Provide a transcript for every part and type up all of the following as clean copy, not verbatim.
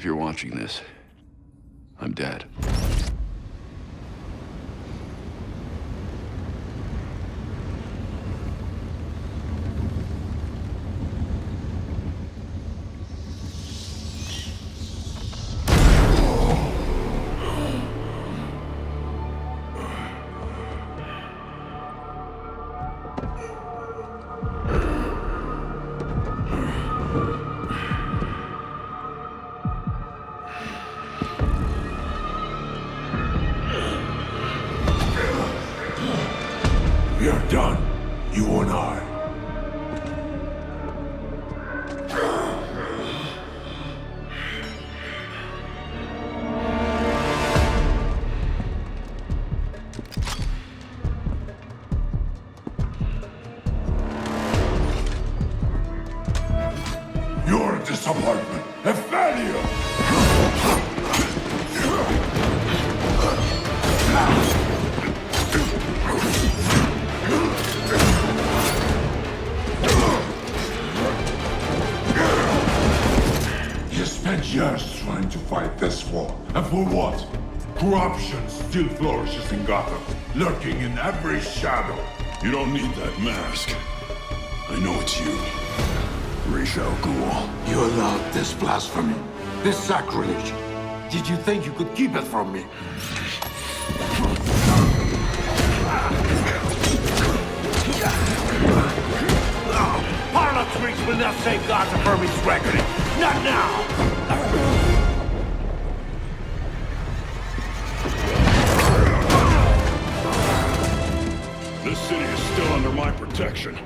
If you're watching this, I'm dead. We're done, you and I. You're a disappointment, a failure! You spent years trying to fight this war, and for what? Corruption still flourishes in Gotham, lurking in every shadow. You don't need that mask. I know it's you. Ra's al Ghul. You allowed this blasphemy, this sacrilege. Did you think you could keep it from me? Parlor tricks will not save Gotham from its reckoning. Not now! This city is still under my protection.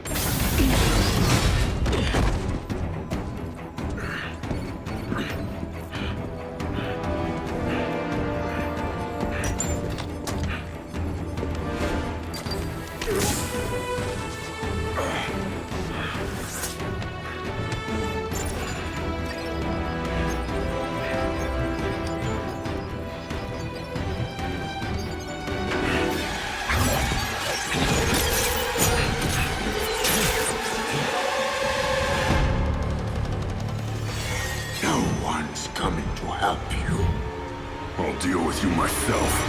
Coming to help you. I'll deal with you myself.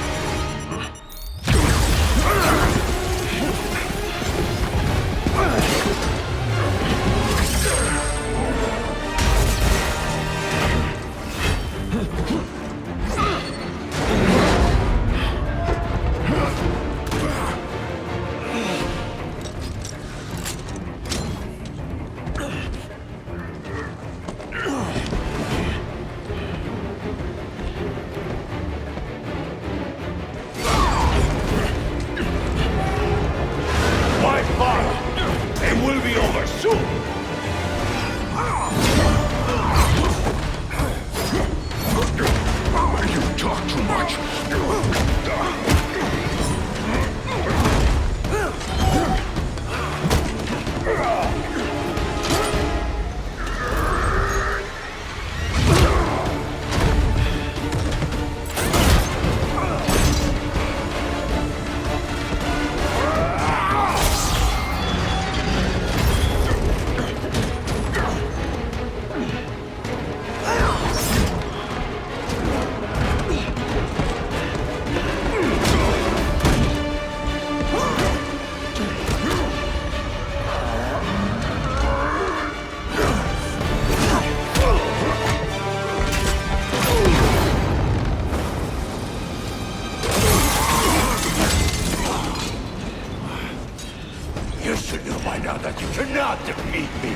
That you cannot defeat me!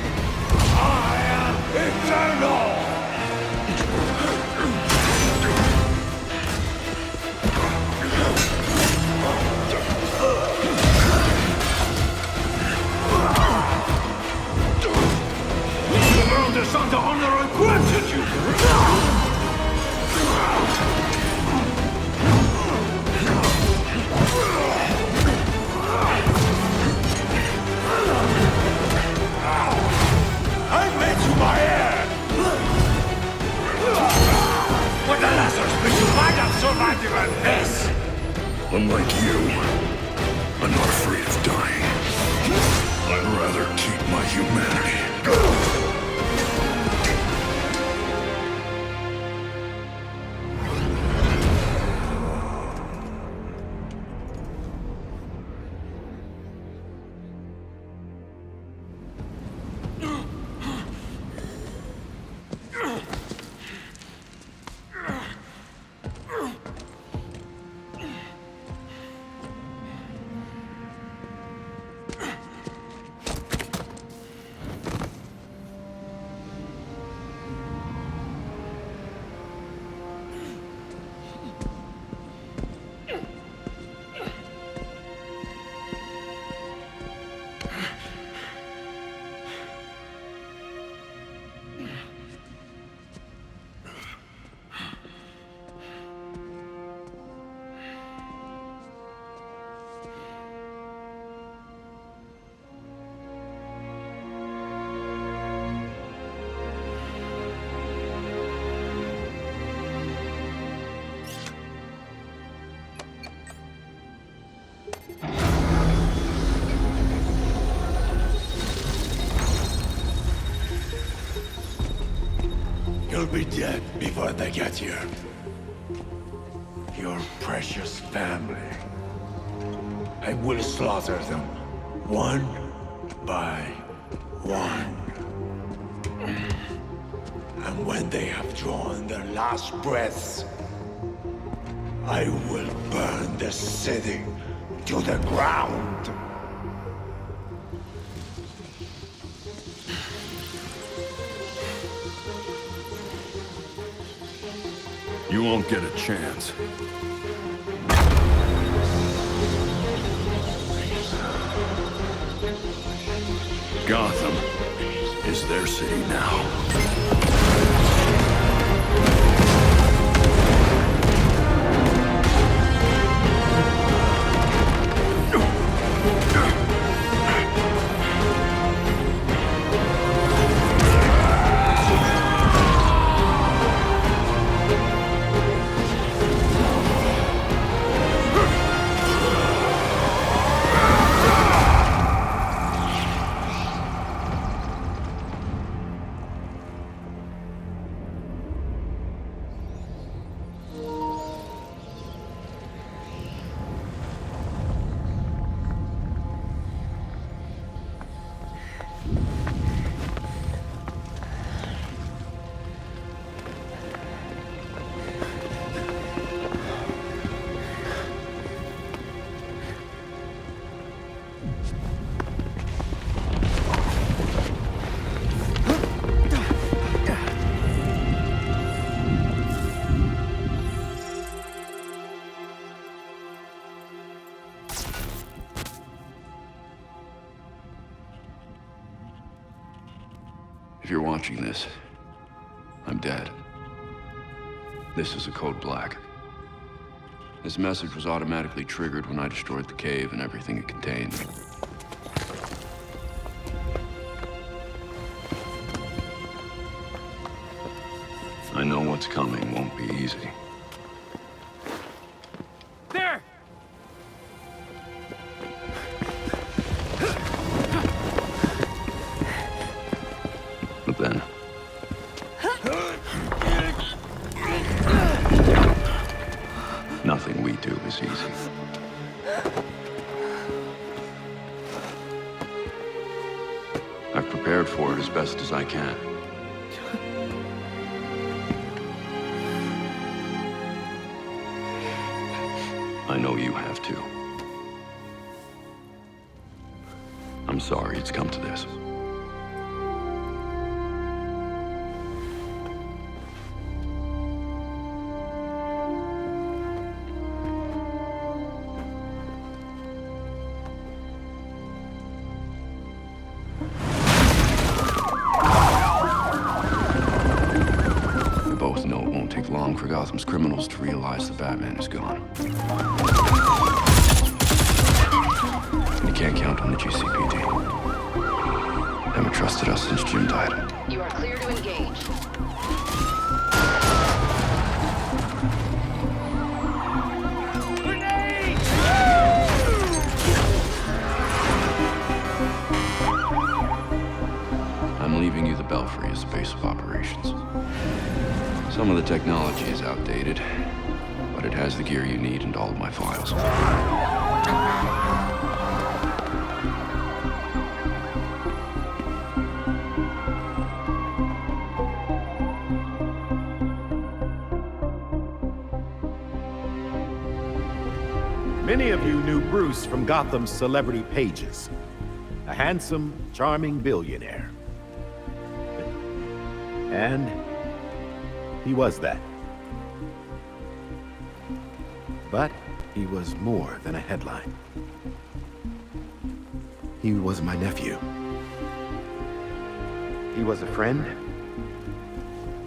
I am eternal! The world is under honor and granted you! My head! With the Lazarus, but you might have survived even this! Unlike you, I'm not afraid of dying. I'd rather keep my humanity. will be dead before they get here. Your precious family. I will slaughter them, one by one. And when they have drawn their last breaths, I will burn the city to the ground. You won't get a chance. Gotham is their city now. If you're watching this, I'm dead. This is a code black. This message was automatically triggered when I destroyed the cave and everything it contained. I know what's coming won't be easy. There! But then... nothing we do is easy. I've prepared for it as best as I can. I know you have too. I'm sorry it's come to this. We both know it won't take long for Gotham's criminals to realize the Batman is gone. You can't count on the GCPD. Haven't trusted us since Jim died. You are clear to engage. I'm leaving you the Belfry as base of operations. Some of the technology is outdated, but it has the gear you need and all of my files. Many of you knew Bruce from Gotham's celebrity pages. A handsome, charming billionaire. And he was that. But he was more than a headline. He was my nephew. He was a friend,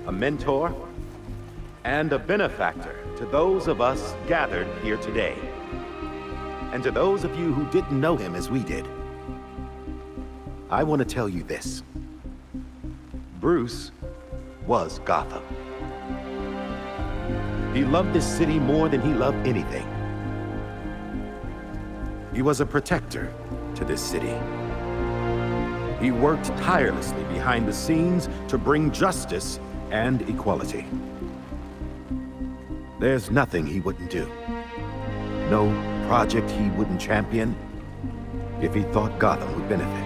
a mentor, and a benefactor to those of us gathered here today. And to those of you who didn't know him as we did, I want to tell you this. Bruce was Gotham. He loved this city more than he loved anything. He was a protector to this city. He worked tirelessly behind the scenes to bring justice and equality. There's nothing he wouldn't do. No project he wouldn't champion if he thought Gotham would benefit.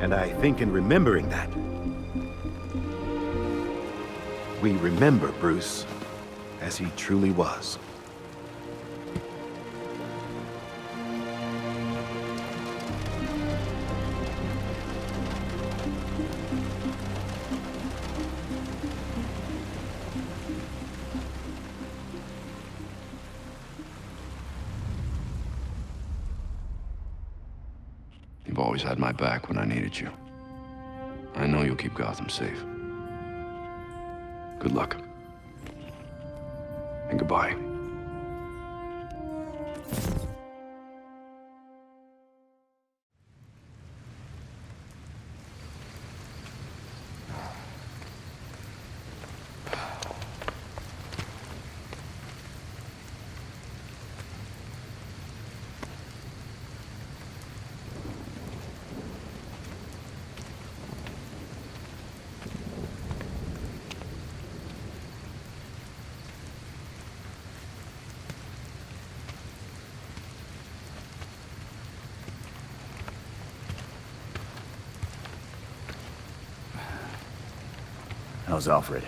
And I think in remembering that, we remember Bruce as he truly was. You've always had my back when I needed you. I know you'll keep Gotham safe. Good luck. And goodbye. How's Alfred?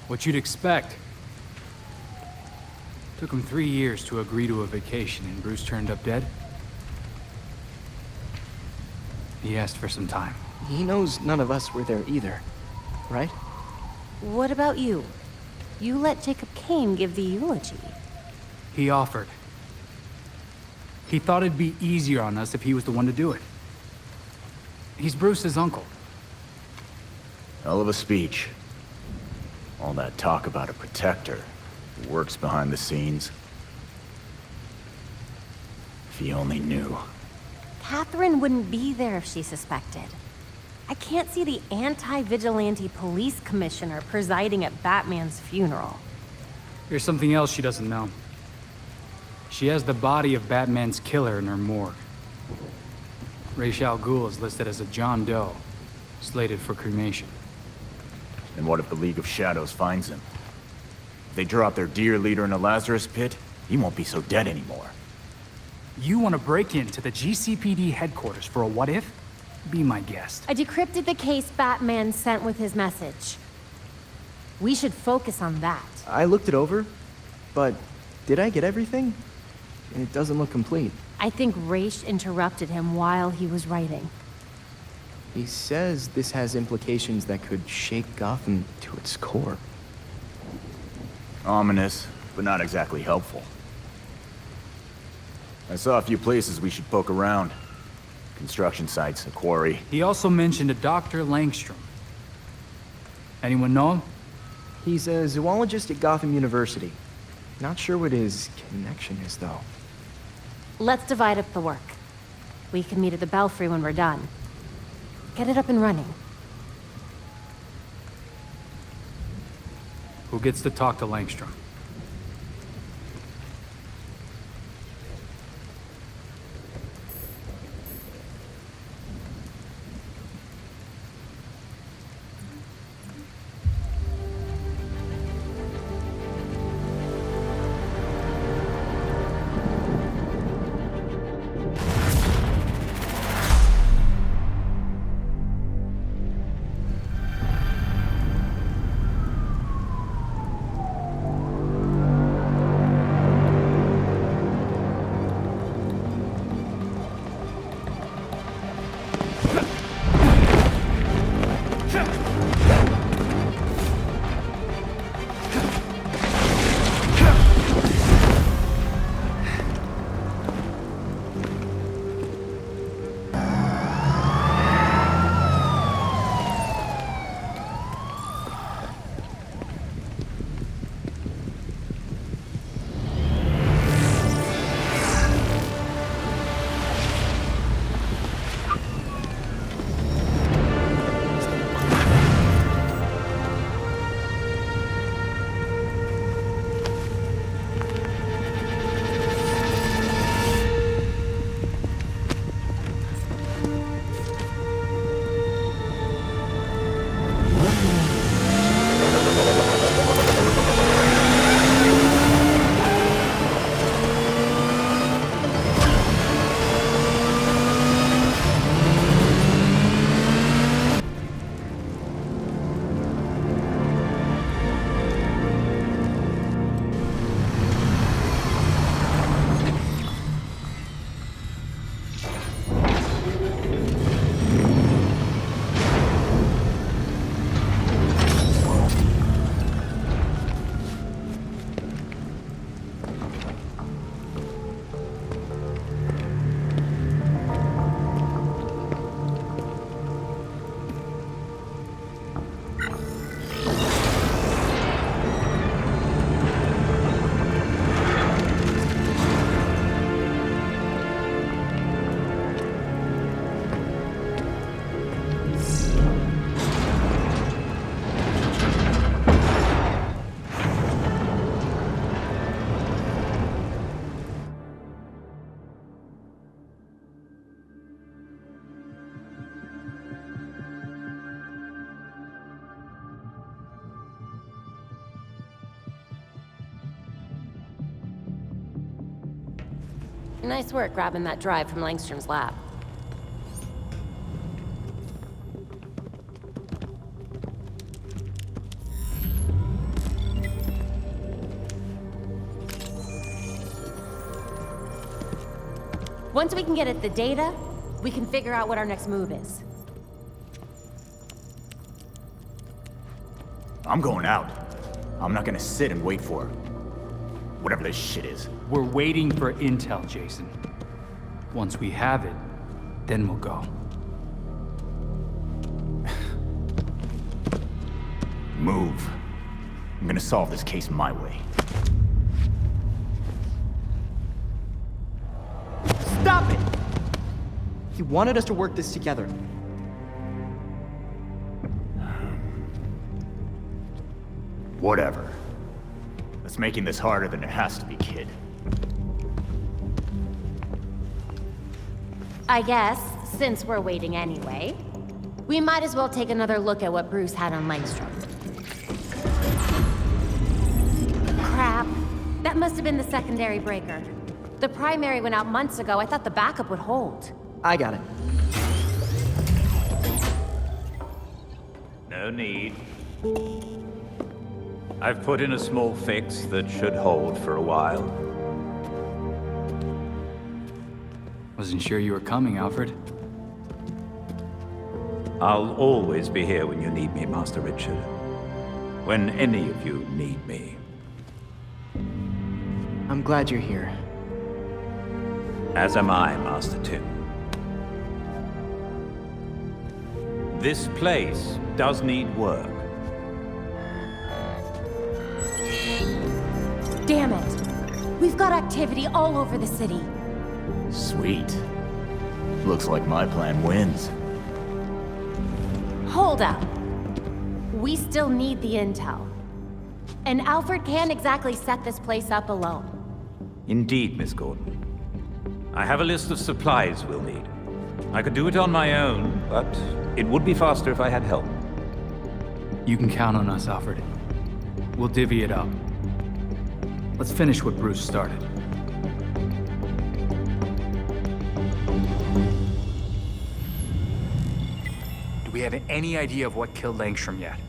What you'd expect. Took him 3 years to agree to a vacation, and Bruce turned up dead. He asked for some time. He knows none of us were there either, right? What about you? You let Jacob Kane give the eulogy. He offered. He thought it'd be easier on us if he was the one to do it. He's Bruce's uncle. Hell of a speech. All that talk about a protector who works behind the scenes. If he only knew. Catherine wouldn't be there if she suspected. I can't see the anti-vigilante police commissioner presiding at Batman's funeral. Here's something else she doesn't know. She has the body of Batman's killer in her morgue. Ra's al Ghul is listed as a John Doe, slated for cremation. And what if the League of Shadows finds him? If they drop their dear leader in a Lazarus pit, he won't be so dead anymore. You want to break into the GCPD headquarters for a what-if? Be my guest. I decrypted the case Batman sent with his message. We should focus on that. I looked it over, but did I get everything? It doesn't look complete. I think Ra's interrupted him while he was writing. He says this has implications that could shake Gotham to its core. Ominous, but not exactly helpful. I saw a few places we should poke around. Construction sites, a quarry. He also mentioned a Dr. Langstrom. Anyone know him? He's a zoologist at Gotham University. Not sure what his connection is, though. Let's divide up the work. We can meet at the Belfry when we're done. Get it up and running. Who gets to talk to Langstrom? Nice work grabbing that drive from Langstrom's lab. Once we can get at the data, we can figure out what our next move is. I'm going out. I'm not gonna sit and wait for whatever this shit is. We're waiting for intel, Jason. Once we have it, then we'll go. Move. I'm gonna solve this case my way. Stop it! He wanted us to work this together. Whatever. That's making this harder than it has to be, kid. I guess, since we're waiting anyway, we might as well take another look at what Bruce had on Langstrom. Crap. That must have been the secondary breaker. The primary went out months ago. I thought the backup would hold. I got it. No need. I've put in a small fix that should hold for a while. Wasn't sure you were coming, Alfred. I'll always be here when you need me, Master Richard. When any of you need me. I'm glad you're here. As am I, Master Tim. This place does need work. Damn it. We've got activity all over the city. Sweet. Looks like my plan wins. Hold up. We still need the intel. And Alfred can't exactly set this place up alone. Indeed, Miss Gordon. I have a list of supplies we'll need. I could do it on my own, but it would be faster if I had help. You can count on us, Alfred. We'll divvy it up. Let's finish what Bruce started. Do we have any idea of what killed Langstrom yet?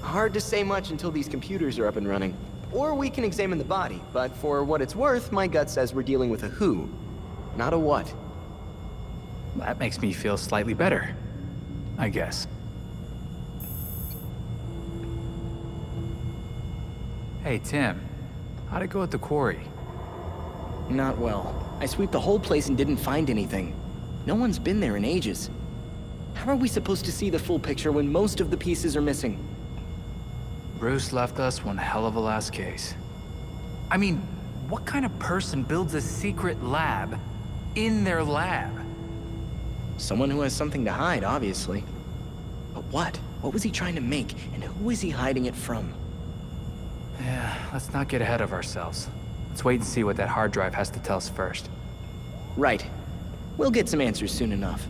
Hard to say much until these computers are up and running. Or we can examine the body, but for what it's worth, my gut says we're dealing with a who, not a what. That makes me feel slightly better, I guess. Hey, Tim. How'd it go at the quarry? Not well. I sweeped the whole place and didn't find anything. No one's been there in ages. How are we supposed to see the full picture when most of the pieces are missing? Bruce left us one hell of a last case. I mean, what kind of person builds a secret lab in their lab? Someone who has something to hide, obviously. But what? What was he trying to make, and who is he hiding it from? Yeah, let's not get ahead of ourselves. Let's wait and see what that hard drive has to tell us first. Right. We'll get some answers soon enough.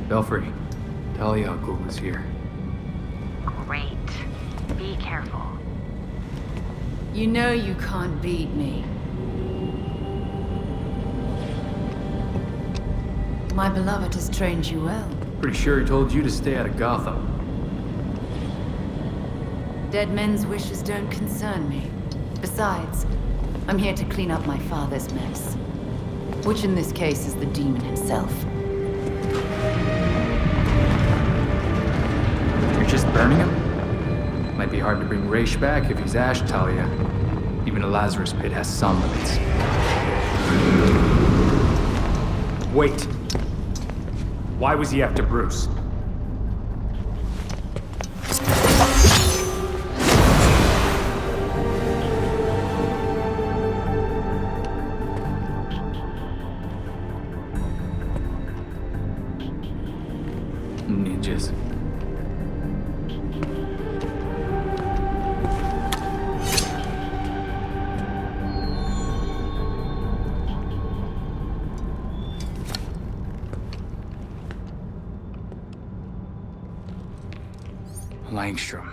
Belfry, Talia Ghul is here. Great. Be careful. You know you can't beat me. My beloved has trained you well. Pretty sure he told you to stay out of Gotham. Dead men's wishes don't concern me. Besides, I'm here to clean up my father's mess. Which in this case is the demon himself. You're just burning him? Might be hard to bring Raish back if he's Ash, Talia. Even a Lazarus pit has some limits. Wait. Why was he after Bruce? is. Langstrom.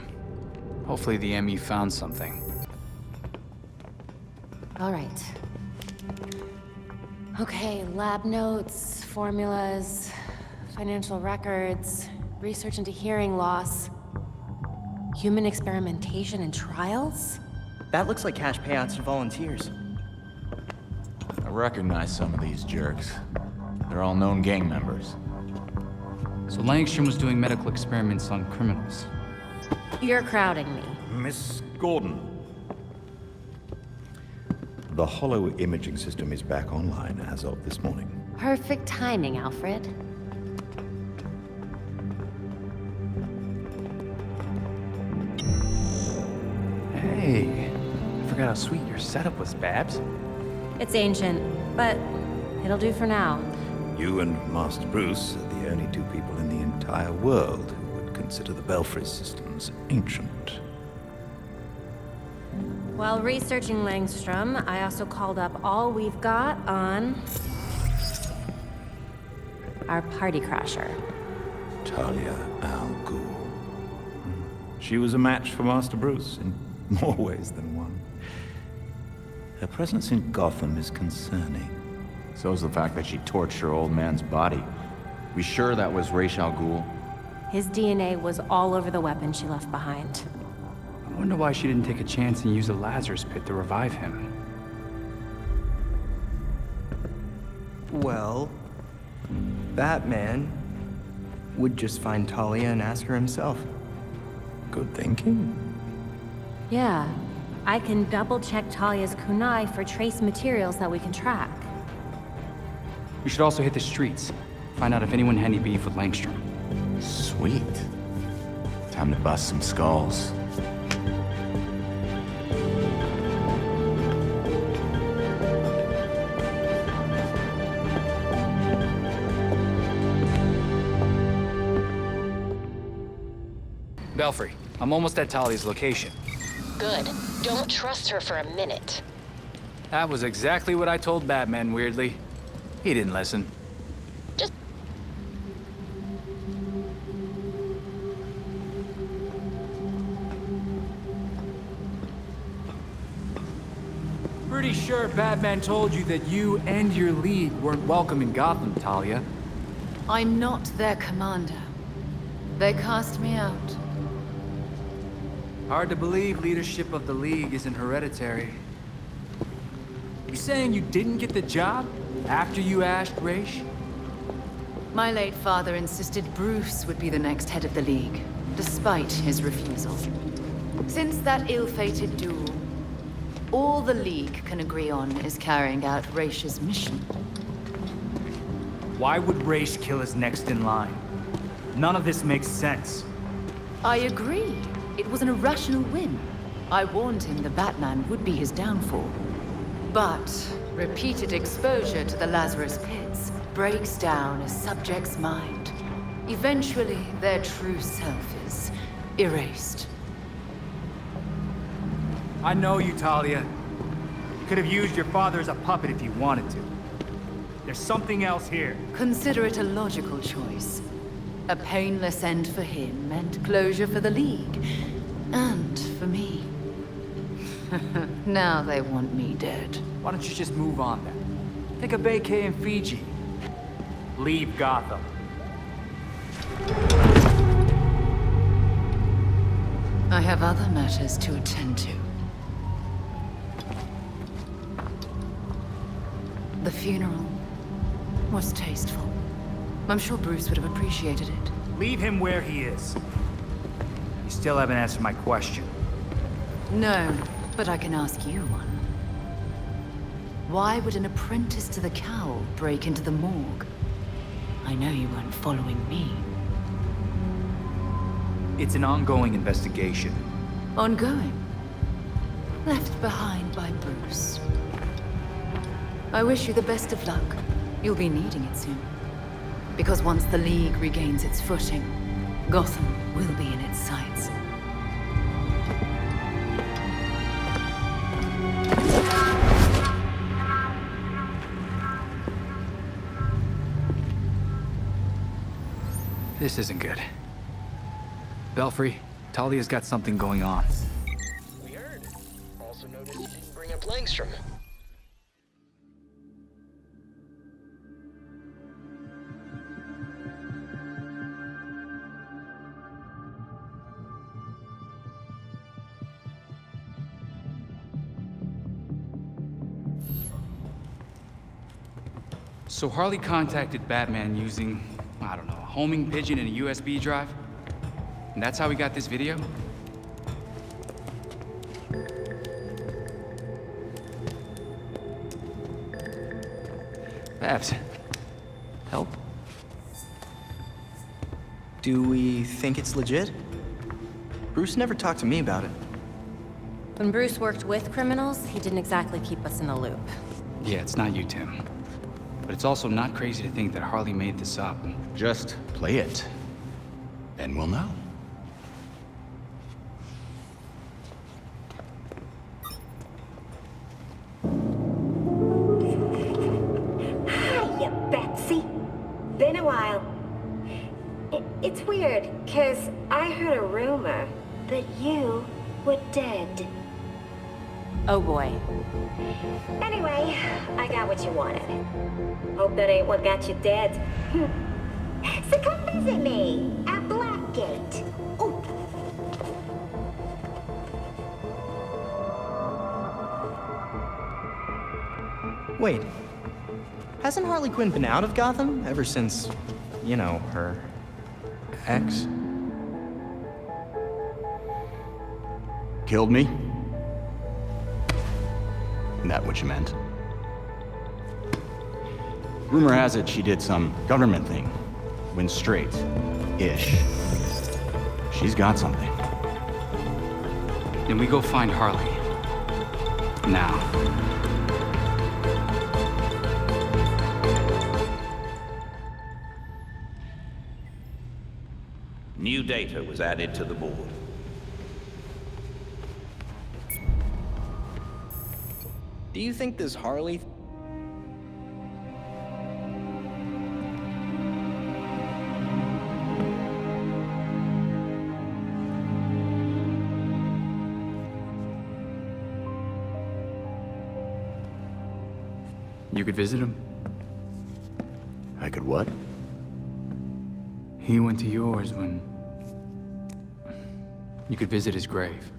Hopefully the ME found something. All right. Okay, lab notes, formulas, financial records, research into hearing loss, human experimentation and trials? That looks like cash payouts to volunteers. I recognize some of these jerks. They're all known gang members. So Langstrom was doing medical experiments on criminals. You're crowding me. Miss Gordon. The hollow imaging system is back online as of this morning. Perfect timing, Alfred. Hey, I forgot how sweet your setup was, Babs. It's ancient, but it'll do for now. You and Master Bruce are the only two people in the entire world who would consider the Belfry systems ancient. While researching Langstrom, I also called up all we've got on our party crasher. Talia al Ghul. She was a match for Master Bruce in more ways than one. Her presence in Gotham is concerning. So is the fact that she torched her old man's body. We sure that was Ra's al Ghul? His DNA was all over the weapon she left behind. I wonder why she didn't take a chance and use the Lazarus pit to revive him. Well, Batman would just find Talia and ask her himself. Good thinking. Yeah, I can double-check Talia's kunai for trace materials that we can track. We should also hit the streets. Find out if anyone had any beef with Langstrom. Sweet. Time to bust some skulls. Belfry, I'm almost at Talia's location. Good. Don't trust her for a minute. That was exactly what I told Batman, weirdly. He didn't listen. Just... Pretty sure Batman told you that you and your league weren't welcome in Gotham, Talia. I'm not their commander. They cast me out. Hard to believe leadership of the League isn't hereditary. You saying you didn't get the job after you asked Ra's? My late father insisted Bruce would be the next head of the League, despite his refusal. Since that ill-fated duel, all the League can agree on is carrying out Ra's mission. Why would Ra's kill his next in line? None of this makes sense. I agree. It was an irrational whim. I warned him the Batman would be his downfall. But repeated exposure to the Lazarus pits breaks down a subject's mind. Eventually, their true self is erased. I know you, Talia. You could have used your father as a puppet if you wanted to. There's something else here. Consider it a logical choice. A painless end for him and closure for the League. And for me. Now they want me dead. Why don't you just move on then? Take a vacay in Fiji. Leave Gotham. I have other matters to attend to. The funeral was tasteful. I'm sure Bruce would have appreciated it. Leave him where he is. You still haven't answered my question. No, but I can ask you one. Why would an apprentice to the cowl break into the morgue? I know you weren't following me. It's an ongoing investigation. Ongoing? Left behind by Bruce. I wish you the best of luck. You'll be needing it soon. Because once the League regains its footing, Gotham will be in its sights. This isn't good. Belfry, Talia's got something going on. We heard. Also noticed you didn't bring up Langstrom. So Harley contacted Batman using, I don't know, a homing pigeon and a USB drive? And that's how we got this video? Babs, help? Do we think it's legit? Bruce never talked to me about it. When Bruce worked with criminals, he didn't exactly keep us in the loop. Yeah, it's not you, Tim. But it's also not crazy to think that Harley made this up. Just play it. Then we'll know. Hiya, Betsy. Been a while. It's weird, 'cause I heard a rumor that you were dead. Oh boy. Anyway, I got what you wanted. Hope that ain't what got you dead. So come visit me at Blackgate. Ooh. Wait. Hasn't Harley Quinn been out of Gotham ever since, you know, her ex? Killed me? Isn't that what you meant? Rumor has it she did some government thing. Went straight-ish. She's got something. Then we go find Harley. Now. New data was added to the board. Do you think this Harley... You could visit him? I could what? He went to yours when... You could visit his grave.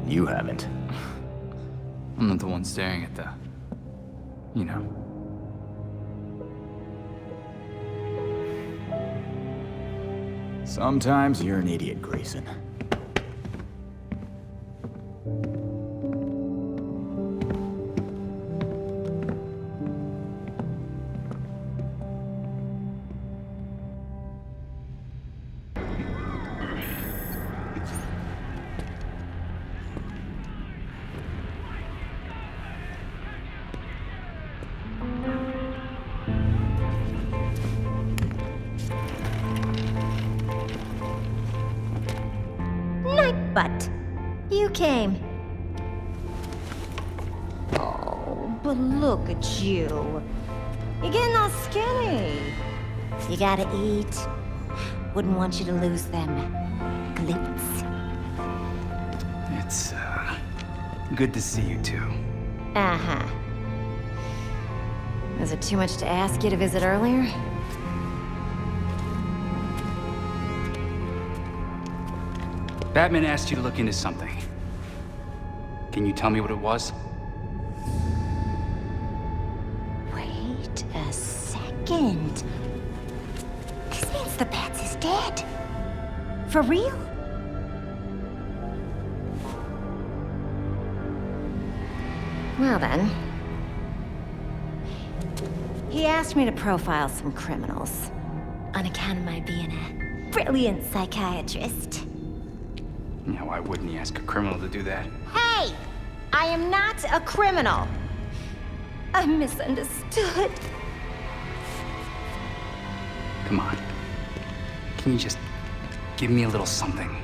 You haven't. I'm not the one staring at the... You know. Sometimes you're an idiot, Grayson. But you came. Oh, but look at you. You're getting all skinny. You gotta eat. Wouldn't want you to lose them glutes. It's, good to see you two. Uh-huh. Is it too much to ask you to visit earlier? Batman asked you to look into something. Can you tell me what it was? Wait a second. This means the Bats is dead. For real? Well then. He asked me to profile some criminals. On account of my being a brilliant psychiatrist. Yeah, why wouldn't he ask a criminal to do that? Hey! I am not a criminal. I'm misunderstood. Come on. Can you just give me a little something?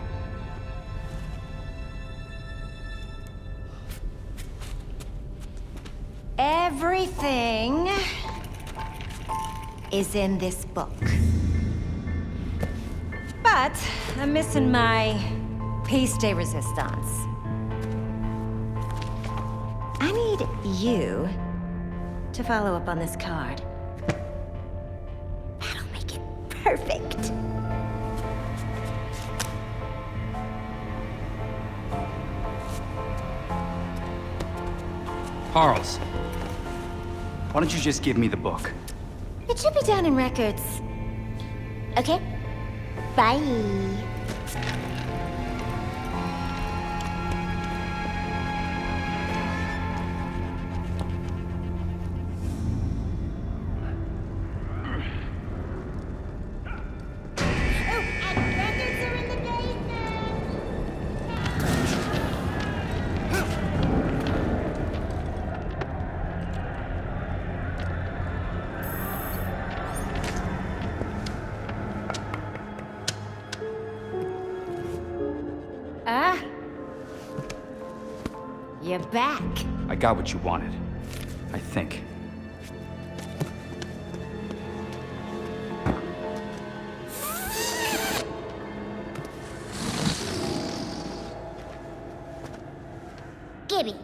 Everything is in this book. But I'm missing my piece de resistance. I need you to follow up on this card. That'll make it perfect. Harles, why don't you just give me the book? It should be down in records. Okay? Bye. You're back. I got what you wanted. I think. Gibby.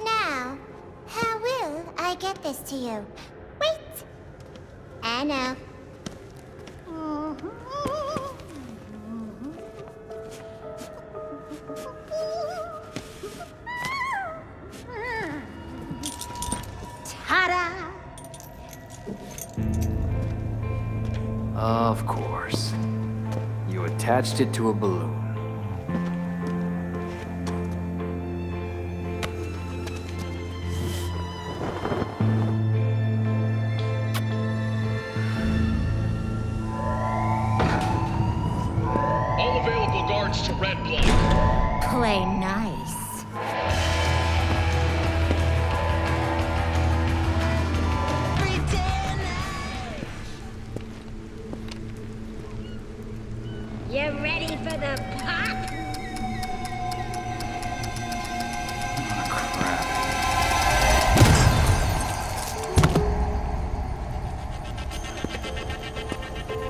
Now, how will I get this to you? Wait! I know. Ta-da! Of course. You attached it to a balloon. All available guards to red block. Play nice. You ready for the pop?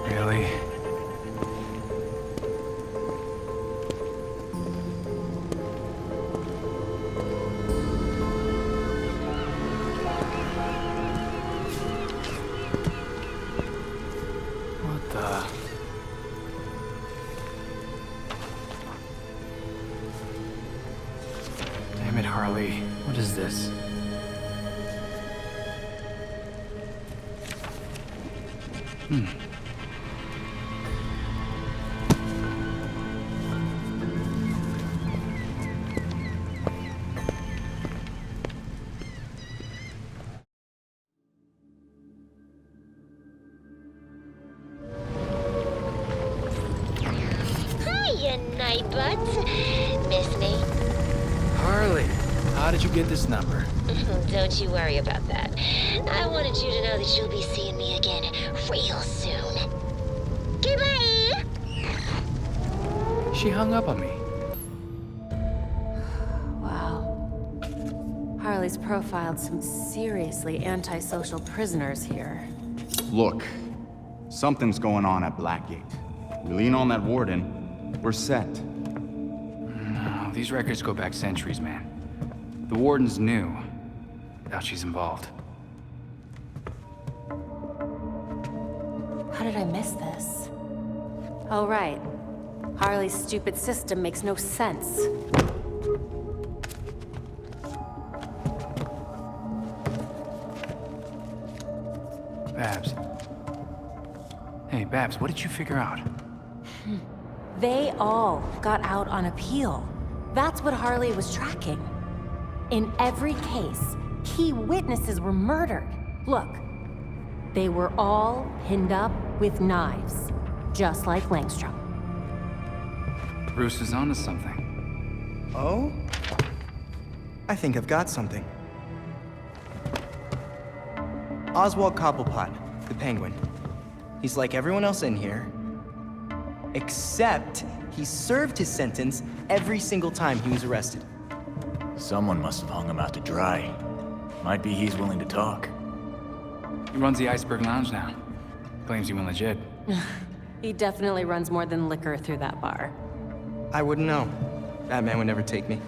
Really? What the? Damn it, Harley. What is this? Hiya, Nightbuds. Miss me? Harley, how did you get this number? Don't you worry about that. I wanted you to know that you'll be seeing me again real soon. Goodbye! She hung up on me. Wow. Harley's profiled some seriously antisocial prisoners here. Look, something's going on at Blackgate. We lean on that warden, we're set. No, these records go back centuries, man. The warden's new. Doubt she's involved. How did I miss this? Oh, right. Harley's stupid system makes no sense. Babs. Hey, Babs, what did you figure out? They all got out on appeal. That's what Harley was tracking. In every case, key witnesses were murdered. Look, they were all pinned up With knives. Just like Langstrom. Bruce is onto something. Oh? I think I've got something. Oswald Cobblepot, the Penguin. He's like everyone else in here, except he served his sentence every single time he was arrested. Someone must have hung him out to dry. Might be he's willing to talk. He runs the Iceberg Lounge now. Claims he went legit. He definitely runs more than liquor through that bar. I wouldn't know. Batman would never take me.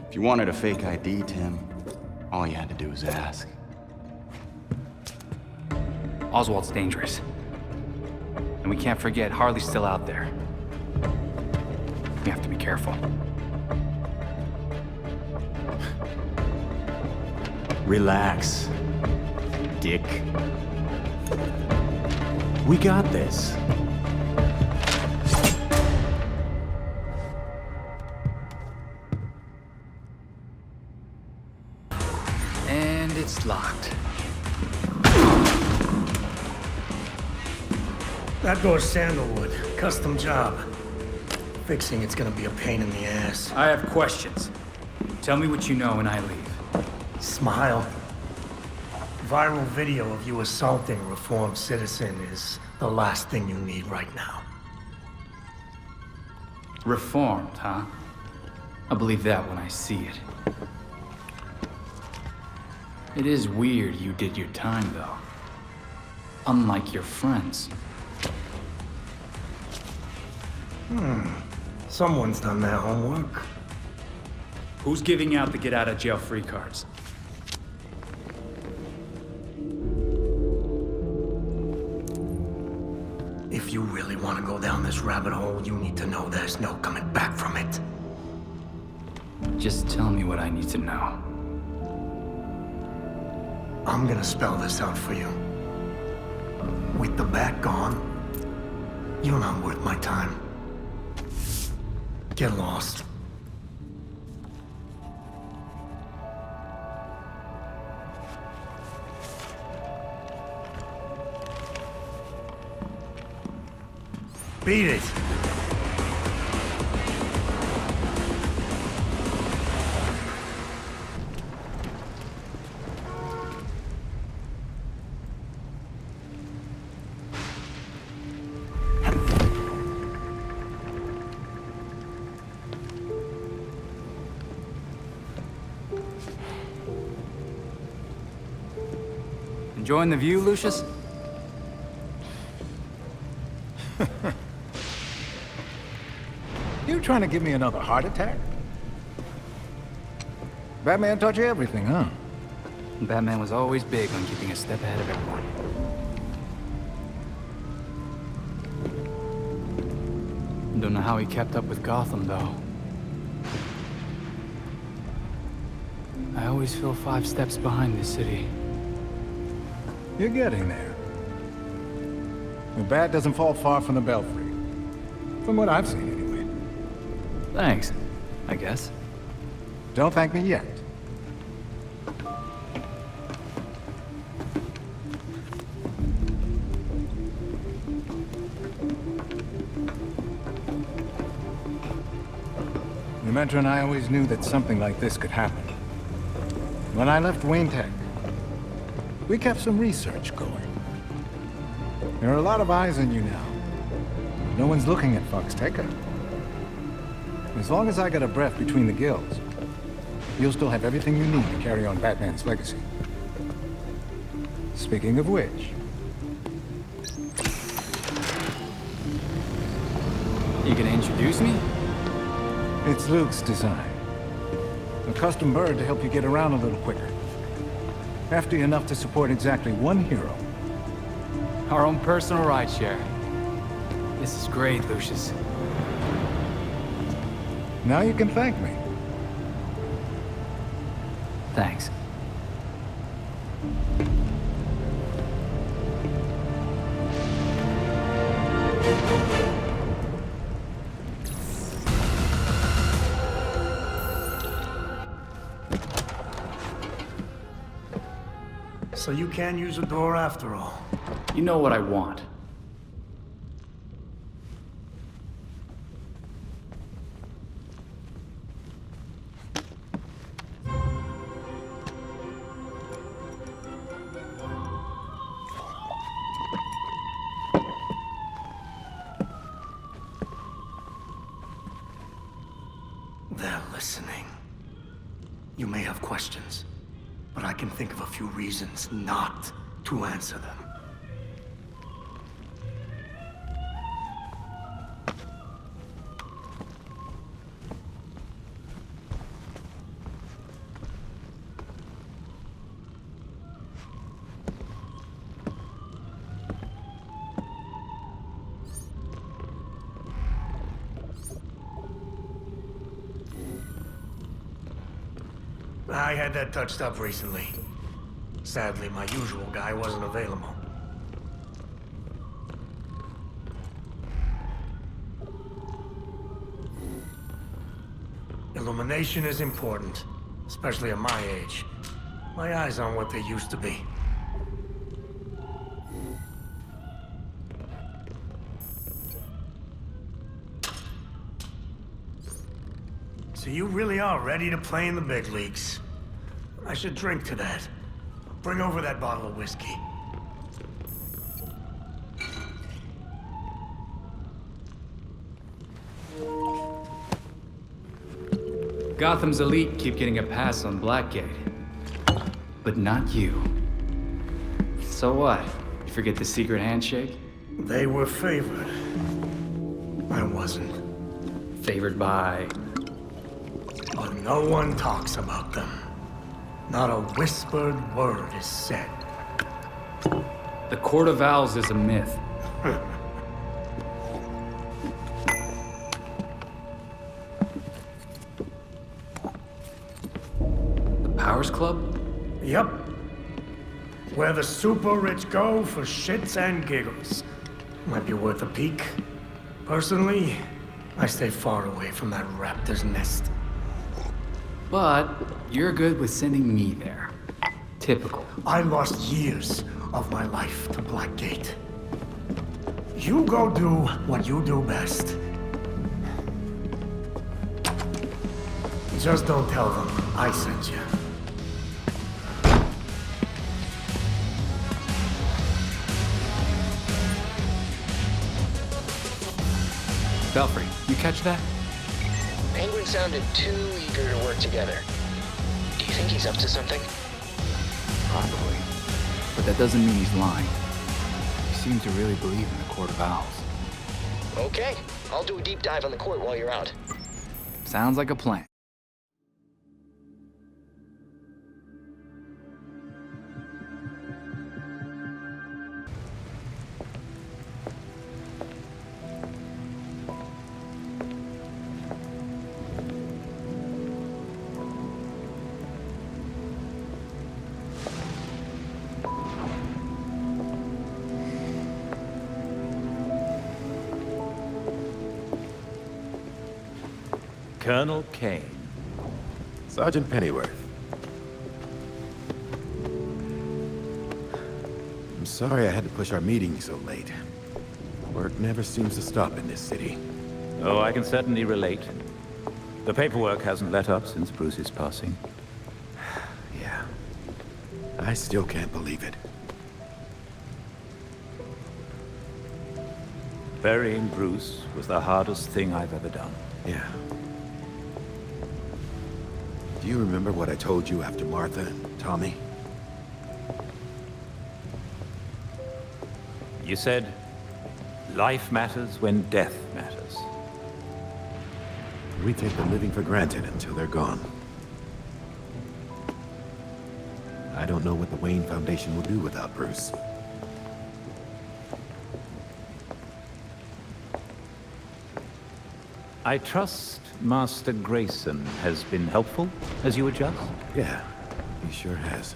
If you wanted a fake ID, Tim, all you had to do was ask. Oswald's dangerous. And we can't forget Harley's still out there. We have to be careful. Relax, Dick. We got this. And it's locked. That door's sandalwood. Custom job. Fixing it's gonna be a pain in the ass. I have questions. Tell me what you know and I leave. Smile. Viral video of you assaulting a reformed citizen is the last thing you need right now. Reformed, huh? I'll believe that when I see it. It is weird you did your time, though. Unlike your friends. Someone's done their homework. Who's giving out the get-out-of-jail-free cards? If you really want to go down this rabbit hole, you need to know there's no coming back from it. Just tell me what I need to know. I'm gonna spell this out for you. With the bat gone, you're not worth my time. Get lost. Beat it! Enjoying the view, Lucius? You trying to give me another heart attack? Batman taught you everything, huh? Batman was always big on keeping a step ahead of everyone. Don't know how he kept up with Gotham, though. I always feel 5 steps behind this city. You're getting there. The bat doesn't fall far from the belfry. From what I've seen, anyway. Thanks, I guess. Don't thank me yet. The Metro and I always knew that something like this could happen. When I left Wayne Tech, we kept some research going. There are a lot of eyes on you now. No one's looking at Fox Tech. As long as I got a breath between the gills, you'll still have everything you need to carry on Batman's legacy. Speaking of which... You gonna introduce me? It's Luke's design. A custom bird to help you get around a little quicker. Hefty enough to support exactly one hero. Our own personal rideshare. This is great, Lucius. Now you can thank me. Thanks. So you can't use a door after all. You know what I want. listening. You may have questions, but I can think of a few reasons not to answer them. I had that touched up recently. Sadly, my usual guy wasn't available. Illumination is important, especially at my age. My eyes aren't what they used to be. So you really are ready to play in the big leagues. I should drink to that. Bring over that bottle of whiskey. Gotham's elite keep getting a pass on Blackgate. But not you. So what? You forget the secret handshake? They were favored. I wasn't. Favored by... But no one talks about them. Not a whispered word is said. The Court of Owls is a myth. The Powers Club? Yep. Where the super rich go for shits and giggles. Might be worth a peek. Personally, I stay far away from that raptor's nest. But you're good with sending me there. Typical. I lost years of my life to Blackgate. You go do what you do best. Just don't tell them I sent you. Belfry, you catch that? Penguin sounded too eager to work together. Do you think he's up to something? Probably. But that doesn't mean he's lying. He seems to really believe in the Court of Owls. Okay, I'll do a deep dive on the court while you're out. Sounds like a plan. Colonel Kane. Sergeant Pennyworth. I'm sorry I had to push our meeting so late. Work never seems to stop in this city. Oh, I can certainly relate. The paperwork hasn't let up since Bruce's passing. Yeah. I still can't believe it. Burying Bruce was the hardest thing I've ever done. Yeah. Do you remember what I told you after Martha and Tommy? You said, life matters when death matters. We take the living for granted until they're gone. I don't know what the Wayne Foundation will do without Bruce. I trust Master Grayson has been helpful as you adjust? Yeah, he sure has.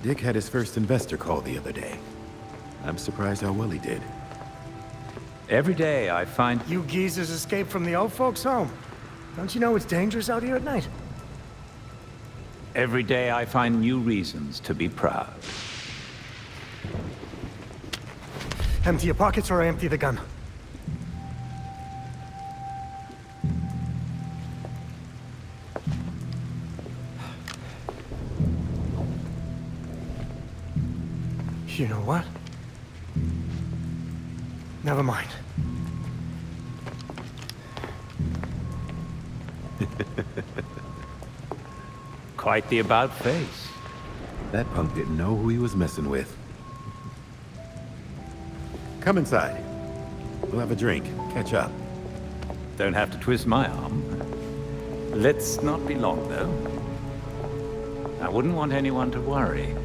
Dick had his first investor call the other day. I'm surprised how well he did. Every day I find... You geezers escaped from the old folks' home. Don't you know it's dangerous out here at night? Every day I find new reasons to be proud. Empty your pockets or I empty the gun. You know what? Never mind. Quite the about face. That punk didn't know who he was messing with. Come inside. We'll have a drink, catch up. Don't have to twist my arm. Let's not be long, though. I wouldn't want anyone to worry.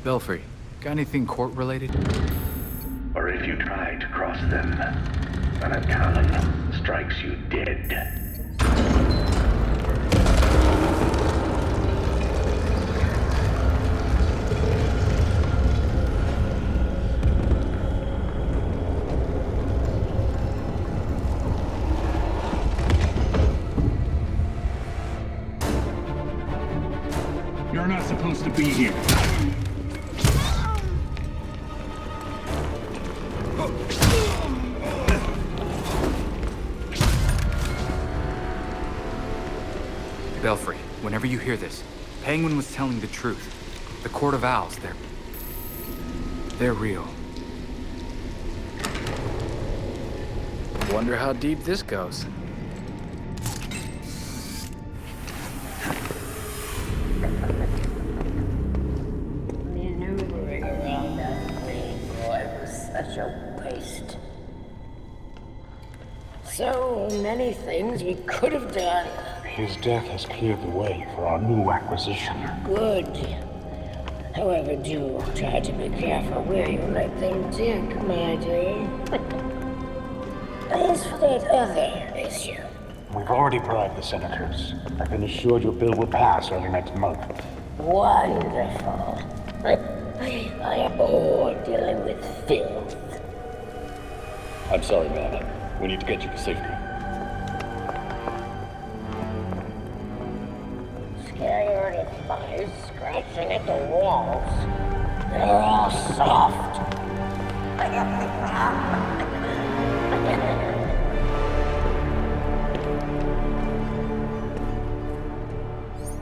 Belfry, got anything court-related? Or if you try to cross them, an cannon strikes you dead. You're not supposed to be here. Belfry, whenever you hear this, Penguin was telling the truth. The Court of Owls, they're real. Wonder how deep this goes. Maneuvering around that green boy was such a waste. So many things we could have done. His death has cleared the way for our new acquisition. Good. However, do try to be careful where you let them dig, my dear. As for that other issue, We've already bribed the senators. I've been assured your bill will pass early next month. wonderful. I am bored dealing with filth. I'm sorry, man. We need to get you to safety. Scared of flies scratching at the walls. They're all soft.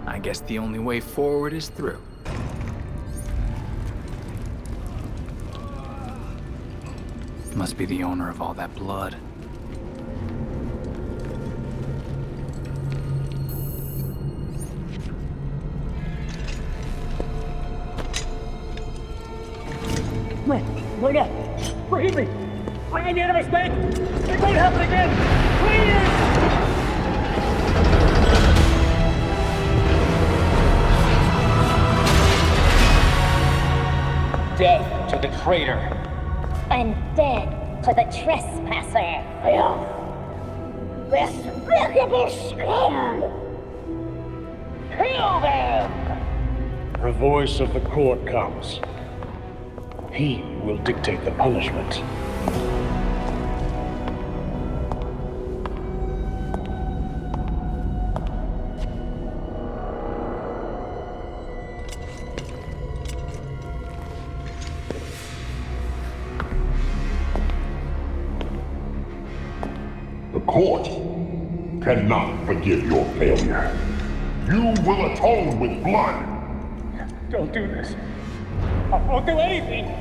I guess the only way forward is through. Must be the owner of all that blood. Wait up! Forgive me! I made a mistake! It won't happen again! Please! Death to the traitor. And dead to the trespasser. Despicable scum! Kill them! The voice of the court comes. He will dictate the punishment. The court cannot forgive your failure. You will atone with blood. Don't do this. I won't do anything!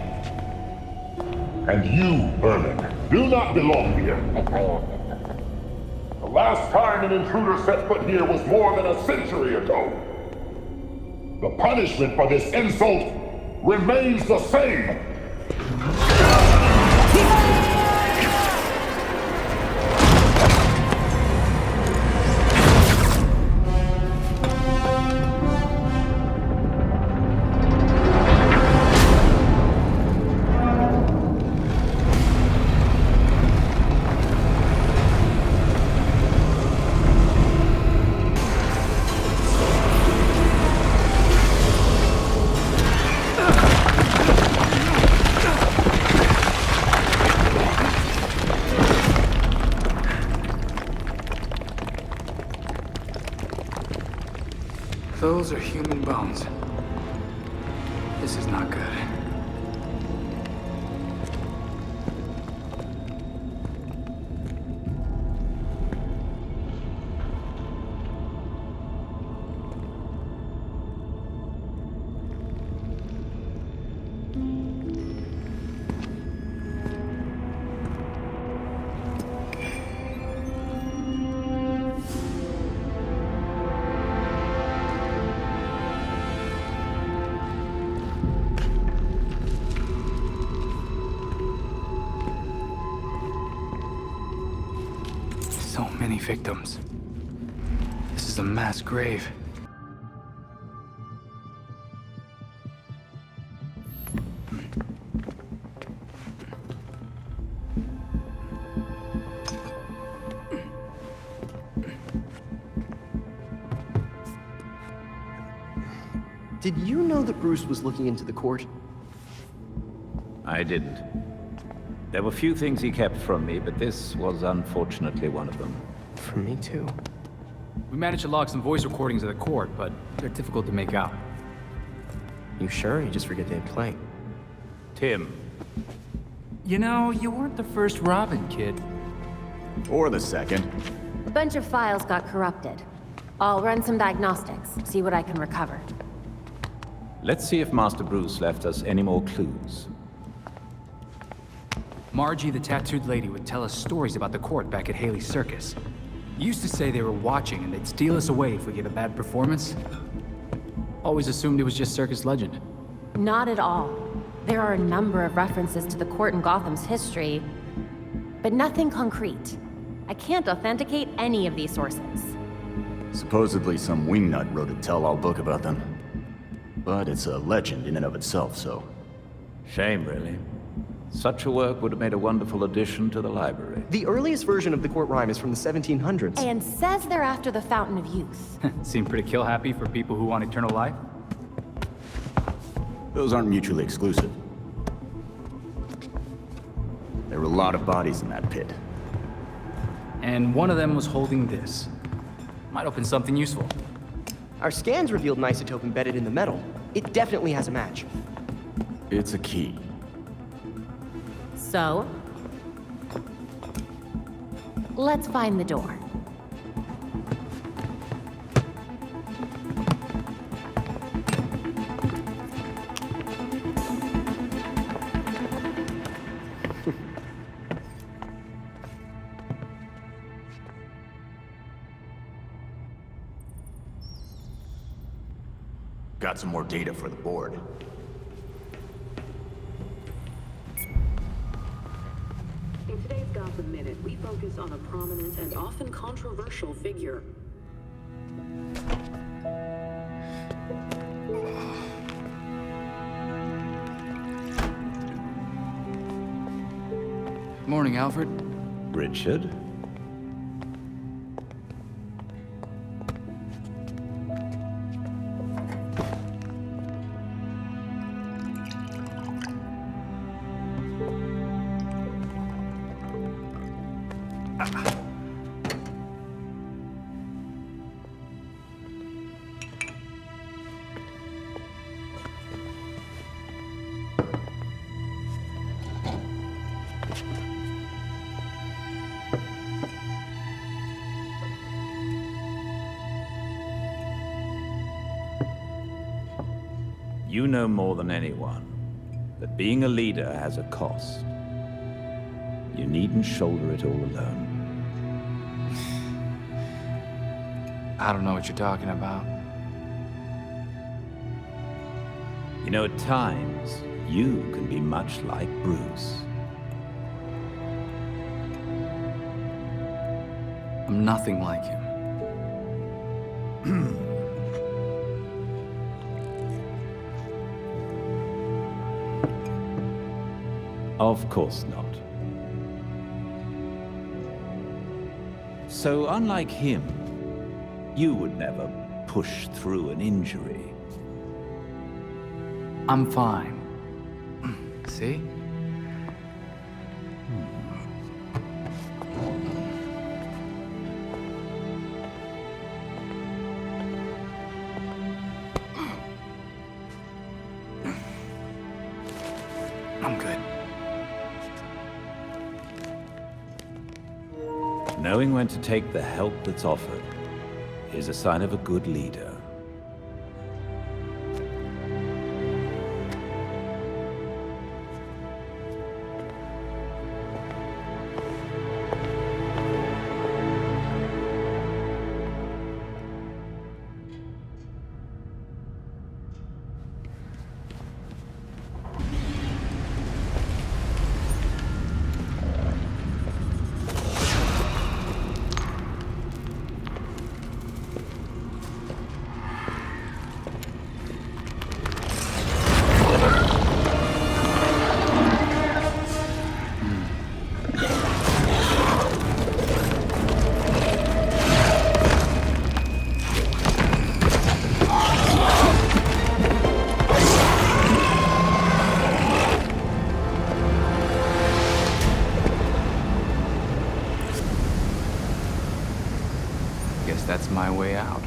And you, Vermin, do not belong here. The last time an intruder set foot here was more than a century ago. The punishment for this insult remains the same. Those are human bones. This is not good. many victims. This is a mass grave. Did you know that Bruce was looking into the court? I didn't. There were few things he kept from me, but this was unfortunately one of them. From me too. We managed to log some voice recordings of the court, but they're difficult to make out. You sure? You just forget they play. Tim. You know, you weren't the first Robin, kid. Or the second. A bunch of files got corrupted. I'll run some diagnostics, see what I can recover. Let's see if Master Bruce left us any more clues. Margie, the tattooed lady, would tell us stories about the court back at Haley's Circus. Used to say they were watching and they'd steal us away if we gave a bad performance. Always assumed it was just circus legend. Not at all. There are a number of references to the court in Gotham's history, but nothing concrete. I can't authenticate any of these sources. Supposedly some wingnut wrote a tell-all book about them. But it's a legend in and of itself, so... Shame, really. Such a work would have made a wonderful addition to the library. The earliest version of the court rhyme is from the 1700s. And says they're after the Fountain of Youth. Seem pretty kill-happy for people who want eternal life. Those aren't mutually exclusive. There were a lot of bodies in that pit. And one of them was holding this. Might open something useful. Our scans revealed an isotope embedded in the metal. It definitely has a match. It's a key. So? Let's find the door. Got some more data for the board. In today's Gotham Minute, we focus on a prominent and often controversial figure. Morning, Alfred. Richard? You know more than anyone that being a leader has a cost. You needn't shoulder it all alone. I don't know what you're talking about. You know, at times, you can be much like Bruce. I'm nothing like him. Of course not. So, unlike him, you would never push through an injury. I'm fine. See? I'm good. Knowing when to take the help that's offered is a sign of a good leader. way out.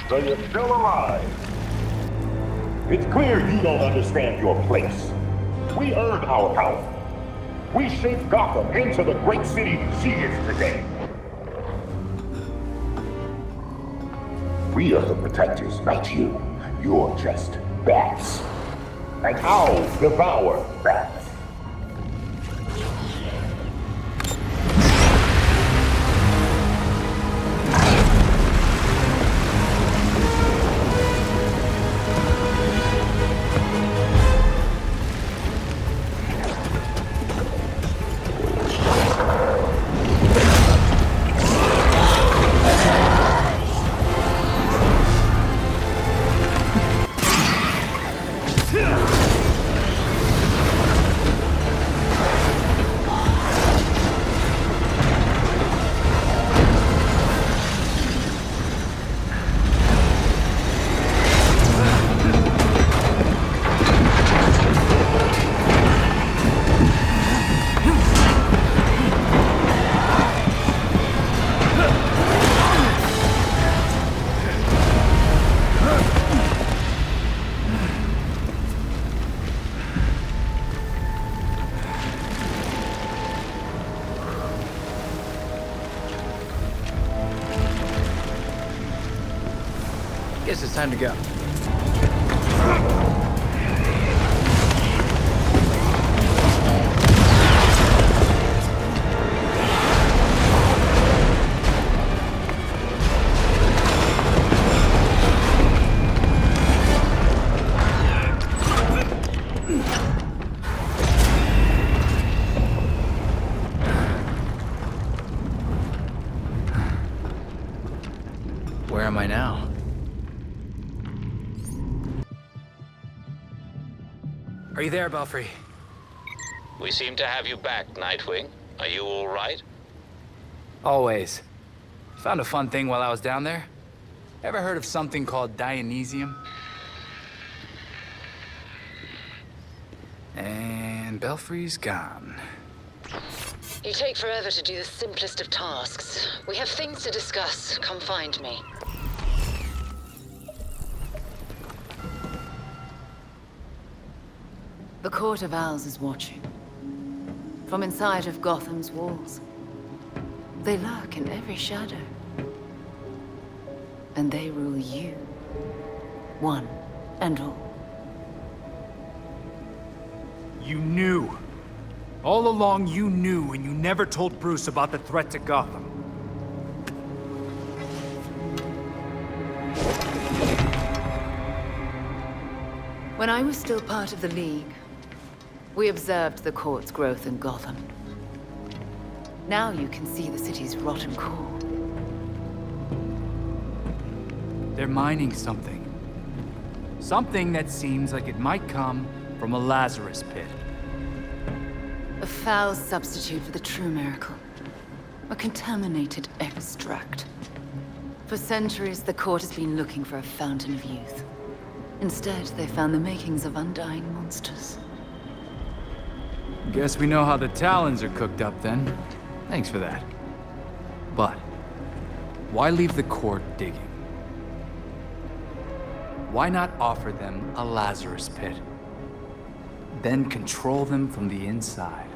So you're still alive. It's clear you don't understand your place. We earned our power. We shaped Gotham into the great city she is today. We are the protectors, not you. You're just bats. And I'll devour bats. Guess it's time to go. Where am I now? Are you there, Belfry? We seem to have you back, Nightwing. Are you all right? Always. Found a fun thing while I was down there. Ever heard of something called Dionysium? And Belfry's gone. You take forever to do the simplest of tasks. We have things to discuss. Come find me. The Court of Owls is watching. From inside of Gotham's walls. They lurk in every shadow. And they rule you. One and all. You knew. All along you knew, and you never told Bruce about the threat to Gotham. When I was still part of the League, we observed the court's growth in Gotham. Now you can see the city's rotten core. They're mining something. Something that seems like it might come from a Lazarus pit. A foul substitute for the true miracle. A contaminated extract. For centuries, the court has been looking for a fountain of youth. Instead, they found the makings of undying monsters. Guess we know how the Talons are cooked up then. Thanks for that. But, why leave the court digging? Why not offer them a Lazarus pit? Then control them from the inside.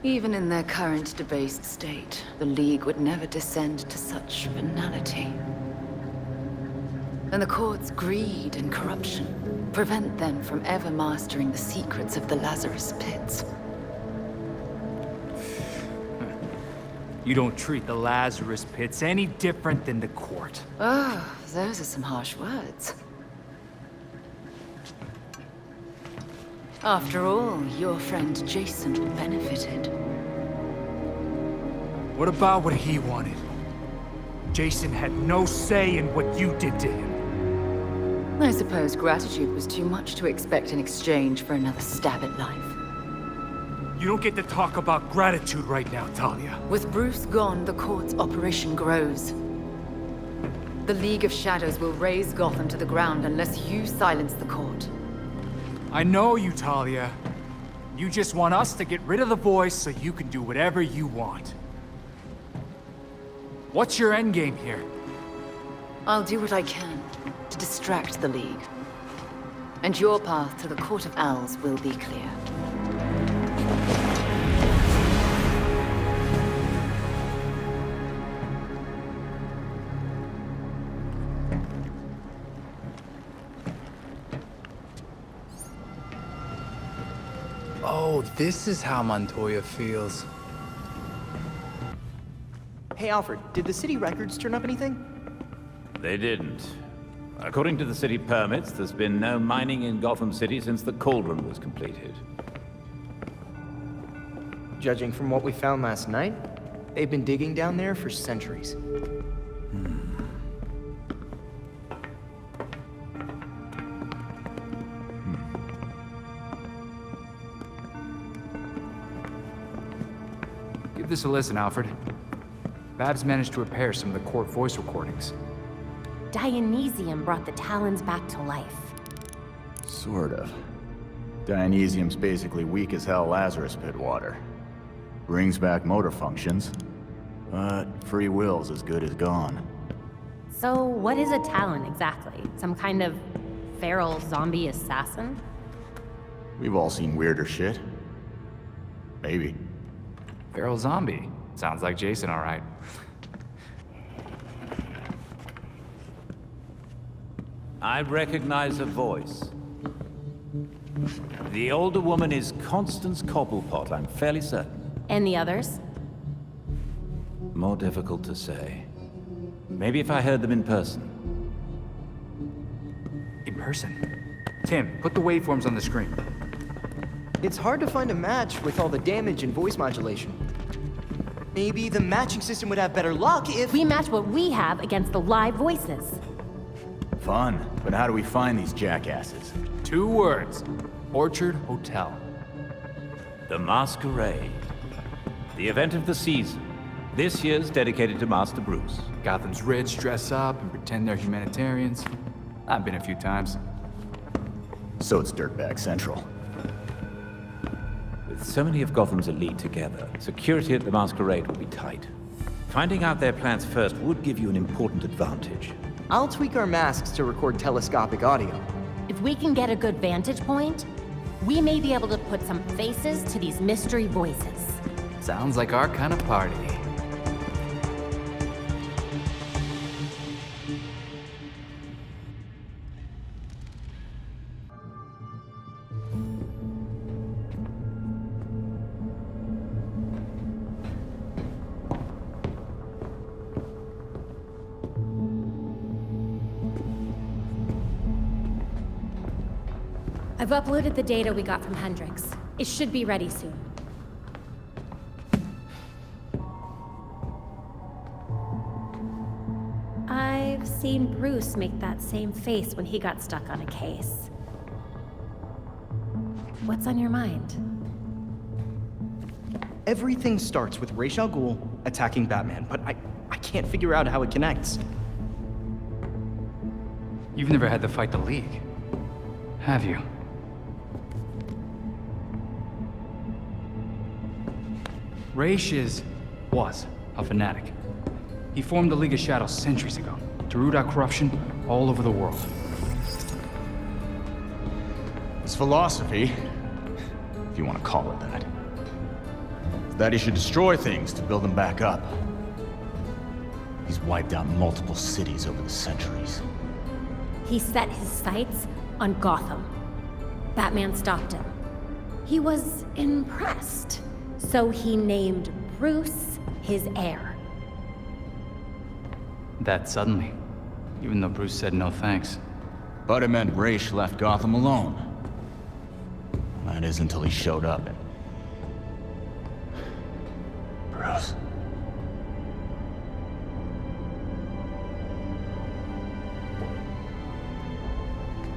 Even in their current debased state, the League would never descend to such venality. And the court's greed and corruption prevent them from ever mastering the secrets of the Lazarus pits. You don't treat the Lazarus pits any different than the court. Oh, those are some harsh words. After all, your friend Jason benefited. What about what he wanted? Jason had no say in what you did to him. I suppose gratitude was too much to expect in exchange for another stab at life. You don't get to talk about gratitude right now, Talia. With Bruce gone, the court's operation grows. The League of Shadows will raze Gotham to the ground unless you silence the court. I know you, Talia. You just want us to get rid of the voice so you can do whatever you want. What's your endgame here? I'll do what I can to distract the League. And your path to the Court of Owls will be clear. Oh, this is how Montoya feels. Hey, Alfred, did the city records turn up anything? They didn't. According to the city permits, there's been no mining in Gotham City since the Cauldron was completed. Judging from what we found last night, they've been digging down there for centuries. Give this a listen, Alfred. Babs managed to repair some of the court voice recordings. Dionysium brought the Talons back to life. Sort of. Dionysium's basically weak as hell Lazarus Pit water. Brings back motor functions, but free will's as good as gone. So what is a Talon exactly? Some kind of feral zombie assassin? We've all seen weirder shit. Maybe. Feral zombie. Sounds like Jason, all right. I recognize a voice. The older woman is Constance Cobblepot, I'm fairly certain. And the others? More difficult to say. Maybe if I heard them in person. In person? Tim, put the waveforms on the screen. It's hard to find a match with all the damage and voice modulation. Maybe the matching system would have better luck if... We match what we have against the live voices. Fun, but how do we find these jackasses? 2 words. Orchard Hotel. The Masquerade. The event of the season. This year's dedicated to Master Bruce. Gotham's rich dress up and pretend they're humanitarians. I've been a few times. So it's Dirtbag Central. With so many of Gotham's elite together, security at the Masquerade will be tight. Finding out their plans first would give you an important advantage. I'll tweak our masks to record telescopic audio. If we can get a good vantage point, we may be able to put some faces to these mystery voices. Sounds like our kind of party. I've uploaded the data we got from Hendrix. It should be ready soon. I've seen Bruce make that same face when he got stuck on a case. What's on your mind? Everything starts with Ra's al Ghul attacking Batman, but I can't figure out how it connects. You've never had to fight the League, have you? Ra's was a fanatic. He formed the League of Shadows centuries ago to root out corruption all over the world. His philosophy, if you want to call it that, is that he should destroy things to build them back up. He's wiped out multiple cities over the centuries. He set his sights on Gotham. Batman stopped him. He was impressed, so he named Bruce his heir. That suddenly, even though Bruce said no thanks. But it meant Ra's left Gotham alone. That is until he showed up and... Bruce.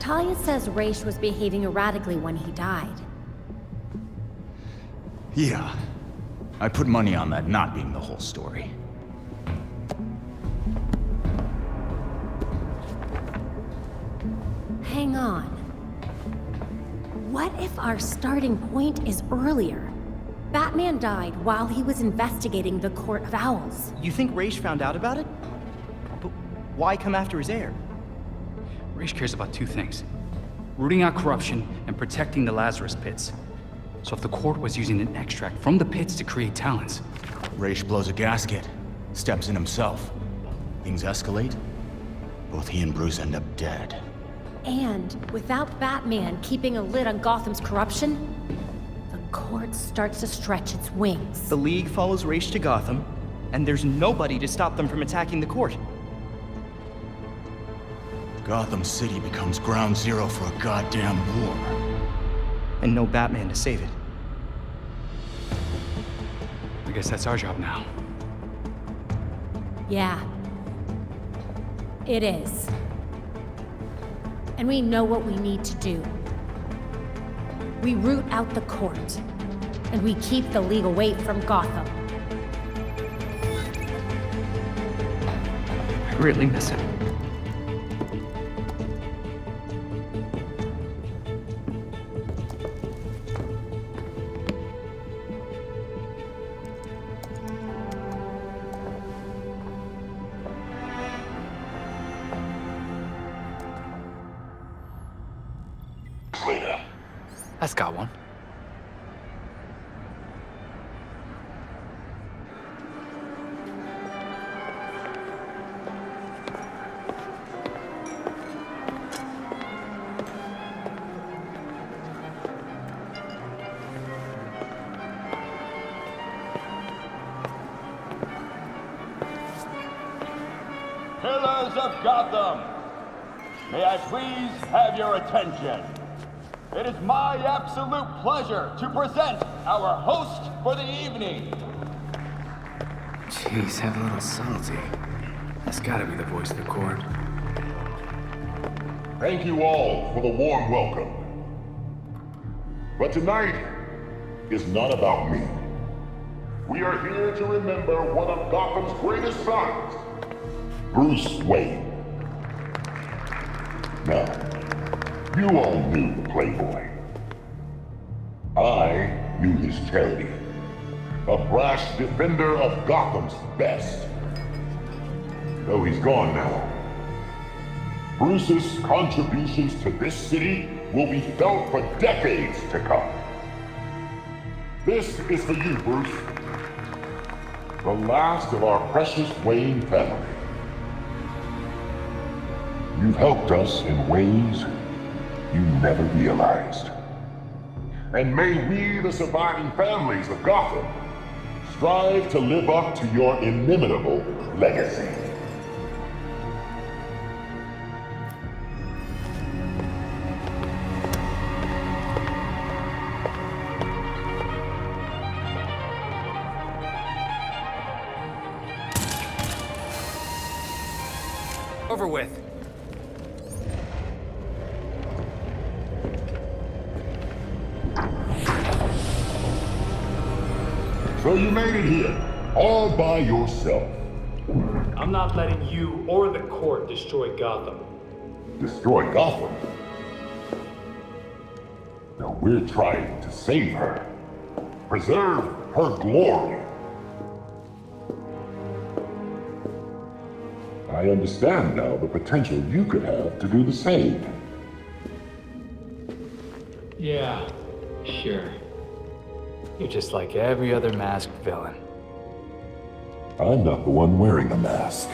Talia says Raish was behaving erratically when he died. Yeah. I put money on that not being the whole story. Hang on. What if our starting point is earlier? Batman died while he was investigating the Court of Owls. You think Raish found out about it? But why come after his heir? Raish cares about two things: rooting out corruption and protecting the Lazarus Pits. So if the court was using an extract from the pits to create talents... Raish blows a gasket, steps in himself. Things escalate. Both he and Bruce end up dead. And without Batman keeping a lid on Gotham's corruption, the court starts to stretch its wings. The League follows Raish to Gotham, and there's nobody to stop them from attacking the court. Gotham City becomes ground zero for a goddamn war. And no Batman to save it. I guess that's our job now. Yeah. It is. And we know what we need to do. We root out the court, and we keep the League away from Gotham. I really miss him. That's got one. Pillars of Gotham, may I please have your attention? It is my absolute pleasure to present our host for the evening. Jeez, have a little salty. That's gotta be the voice of the court. Thank you all for the warm welcome. But tonight is not about me. We are here to remember one of Gotham's greatest sons, Bruce Wayne. Now, you all knew the Playboy. I knew his charity. A brash defender of Gotham's best. Though he's gone now, Bruce's contributions to this city will be felt for decades to come. This is for you, Bruce. The last of our precious Wayne family. You've helped us in ways you never realized. And may we, the surviving families of Gotham, strive to live up to your inimitable legacy. Over with. So you made it here, all by yourself. I'm not letting you or the court destroy Gotham. Destroy Gotham? No, we're trying to save her. Preserve her glory. I understand now the potential you could have to do the same. Yeah, sure. You're just like every other masked villain. I'm not the one wearing the mask.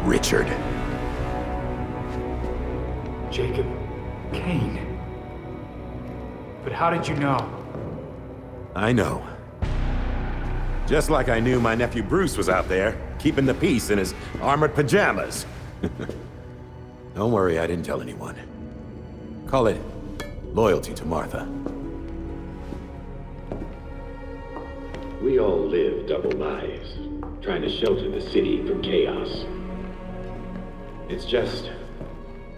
Richard. Jacob Kane. But how did you know? I know. Just like I knew my nephew Bruce was out there, keeping the peace in his armored pajamas. Don't worry, I didn't tell anyone. Call it loyalty to Martha. We all live double lives, trying to shelter the city from chaos. It's just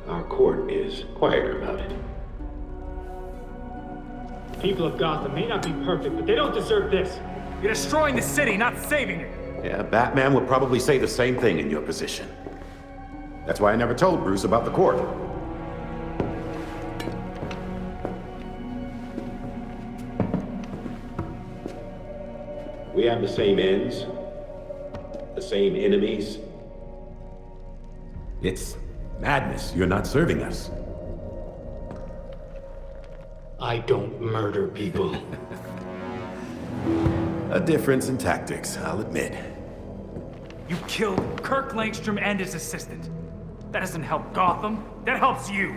our court is quieter about it. People of Gotham may not be perfect, but they don't deserve this. You're destroying the city, not saving it. Yeah, Batman would probably say the same thing in your position. That's why I never told Bruce about the court. We have the same ends, the same enemies. It's madness. You're not serving us. I don't murder people. A difference in tactics, I'll admit. You killed Kirk Langstrom and his assistant. That doesn't help Gotham. That helps you.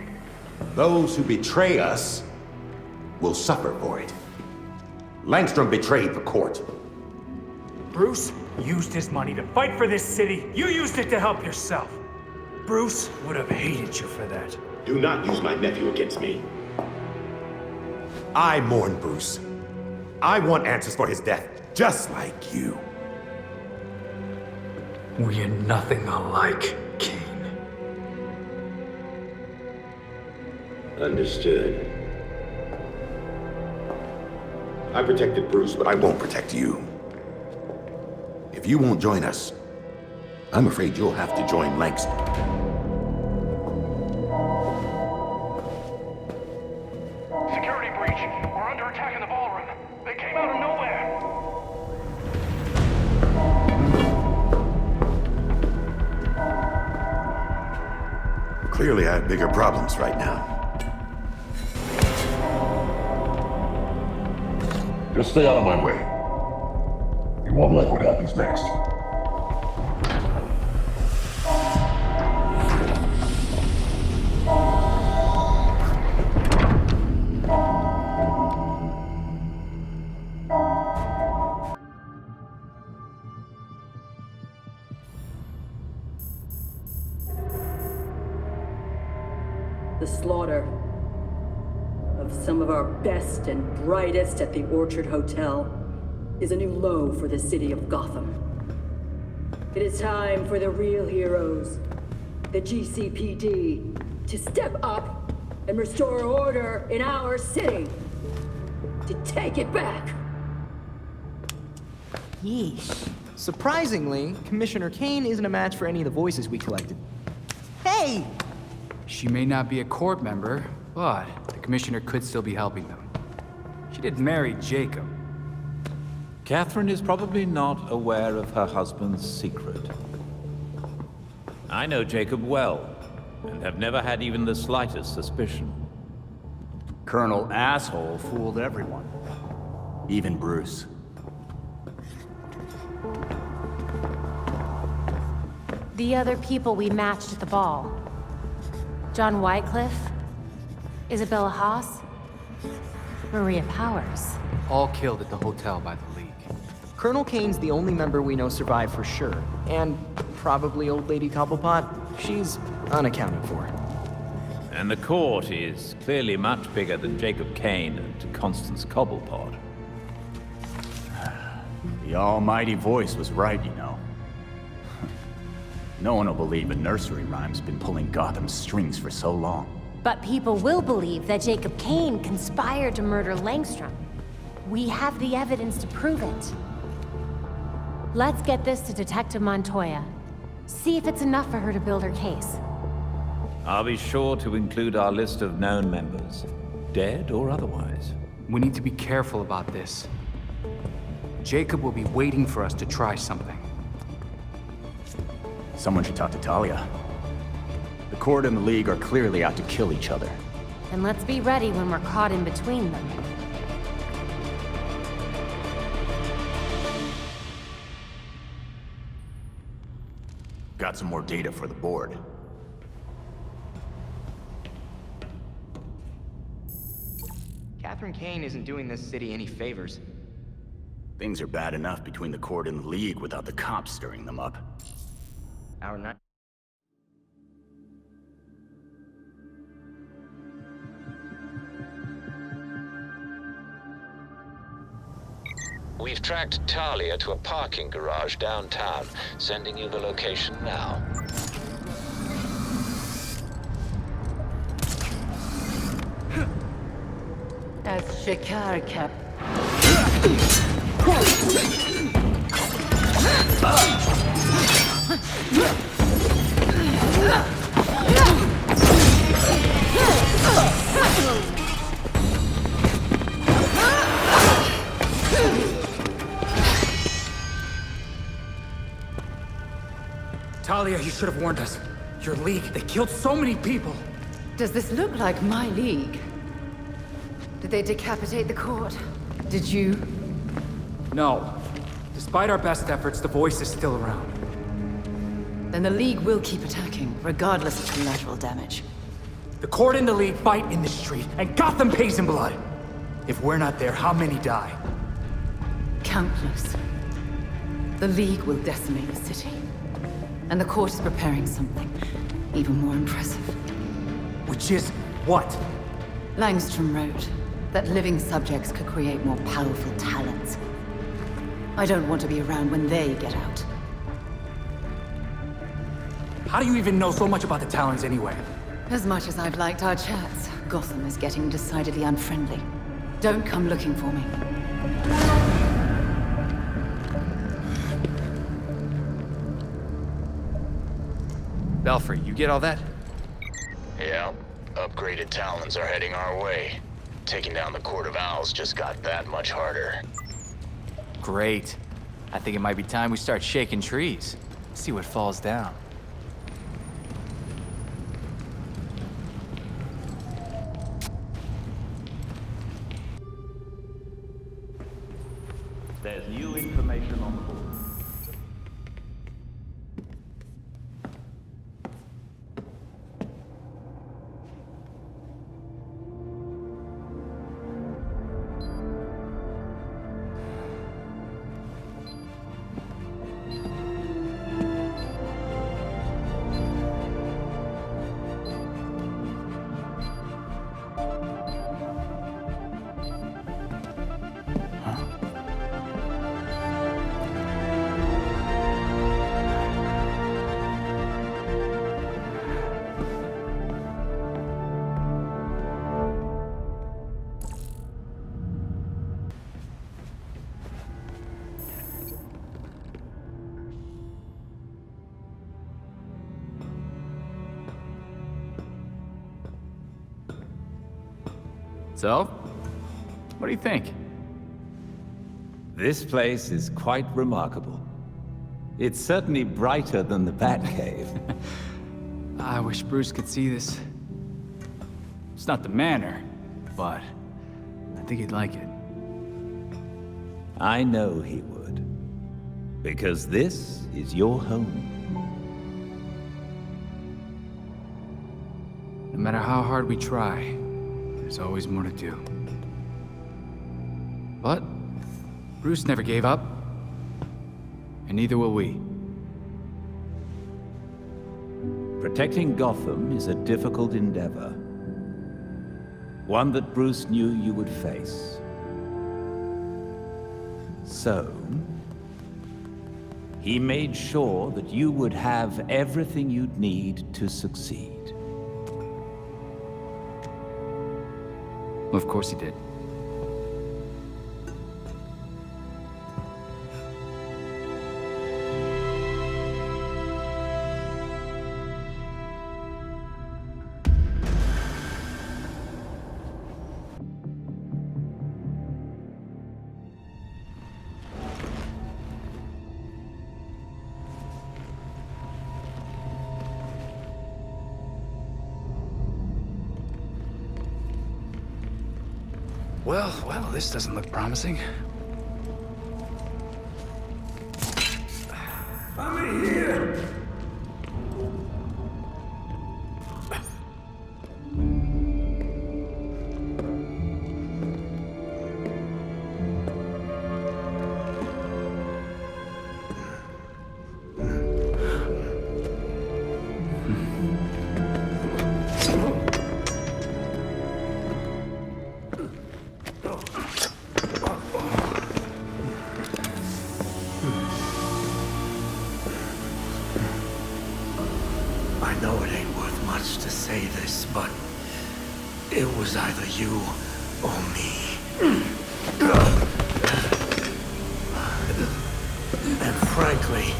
Those who betray us will suffer for it. Langstrom betrayed the court. Bruce used his money to fight for this city. You used it to help yourself. Bruce would have hated you for that. Do not use my nephew against me. I mourn Bruce. I want answers for his death, just like you. We are nothing alike, Kane. Understood. I protected Bruce, but I won't protect you. If you won't join us, I'm afraid you'll have to join Langstrom. Security breach. We're under attack in the ballroom. They came out of nowhere. Clearly, I have bigger problems right now. Just stay out of my way. You won't like what happens next. The slaughter of some of our best and brightest at the Orchard Hotel is a new low for the city of Gotham. It is time for the real heroes, the GCPD, to step up and restore order in our city. To take it back. Yeesh. Surprisingly, Commissioner Kane isn't a match for any of the voices we collected. Hey! She may not be a court member, but the commissioner could still be helping them. She did marry Jacob. Catherine is probably not aware of her husband's secret. I know Jacob well, and have never had even the slightest suspicion. Colonel Asshole fooled everyone. Even Bruce. The other people we matched at the ball. John Wycliffe, Isabella Haas, Maria Powers. All killed at the hotel by the League. Colonel Kane's the only member we know survived for sure. And probably Old Lady Cobblepot. She's unaccounted for. And the court is clearly much bigger than Jacob Kane and Constance Cobblepot. The almighty voice was right, you know. No one will believe a nursery rhyme's been pulling Gotham's strings for so long. But people will believe that Jacob Kane conspired to murder Langstrom. We have the evidence to prove it. Let's get this to Detective Montoya. See if it's enough for her to build her case. I'll be sure to include our list of known members, dead or otherwise. We need to be careful about this. Jacob will be waiting for us to try something. Someone should talk to Talia. The Court and the League are clearly out to kill each other. And let's be ready when we're caught in between them. Got some more data for the board. Catherine Kane isn't doing this city any favors. Things are bad enough between the Court and the League without the cops stirring them up. Our night. We've tracked Talia to a parking garage downtown, sending you the location now. As Shakar kept. Talia, you should have warned us. Your league, they killed so many people. Does this look like my league? Did they decapitate the court? Did you? No. Despite our best efforts, the voice is still around. Then the league will keep attacking, regardless of collateral damage. The court and the league fight in the street, and Gotham pays in blood. If we're not there, how many die? Countless. The league will decimate the city. And the court is preparing something even more impressive. Which is what? Langstrom wrote that living subjects could create more powerful talents. I don't want to be around when they get out. How do you even know so much about the Talons anyway? As much as I've liked our chats, Gotham is getting decidedly unfriendly. Don't come looking for me. Belfry, you get all that? Yeah. Upgraded Talons are heading our way. Taking down the Court of Owls just got that much harder. Great. I think it might be time we start shaking trees. See what falls down. There's new information on the board. So, what do you think? This place is quite remarkable. It's certainly brighter than the Batcave. I wish Bruce could see this. It's not the manor, but I think he'd like it. I know he would. Because this is your home. No matter how hard we try, there's always more to do. But Bruce never gave up, and neither will we. Protecting Gotham is a difficult endeavor. One that Bruce knew you would face. So, he made sure that you would have everything you'd need to succeed. Of course he did. Well, this doesn't look promising. I'm in here! I know it ain't worth much to say this, but it was either you or me. And frankly,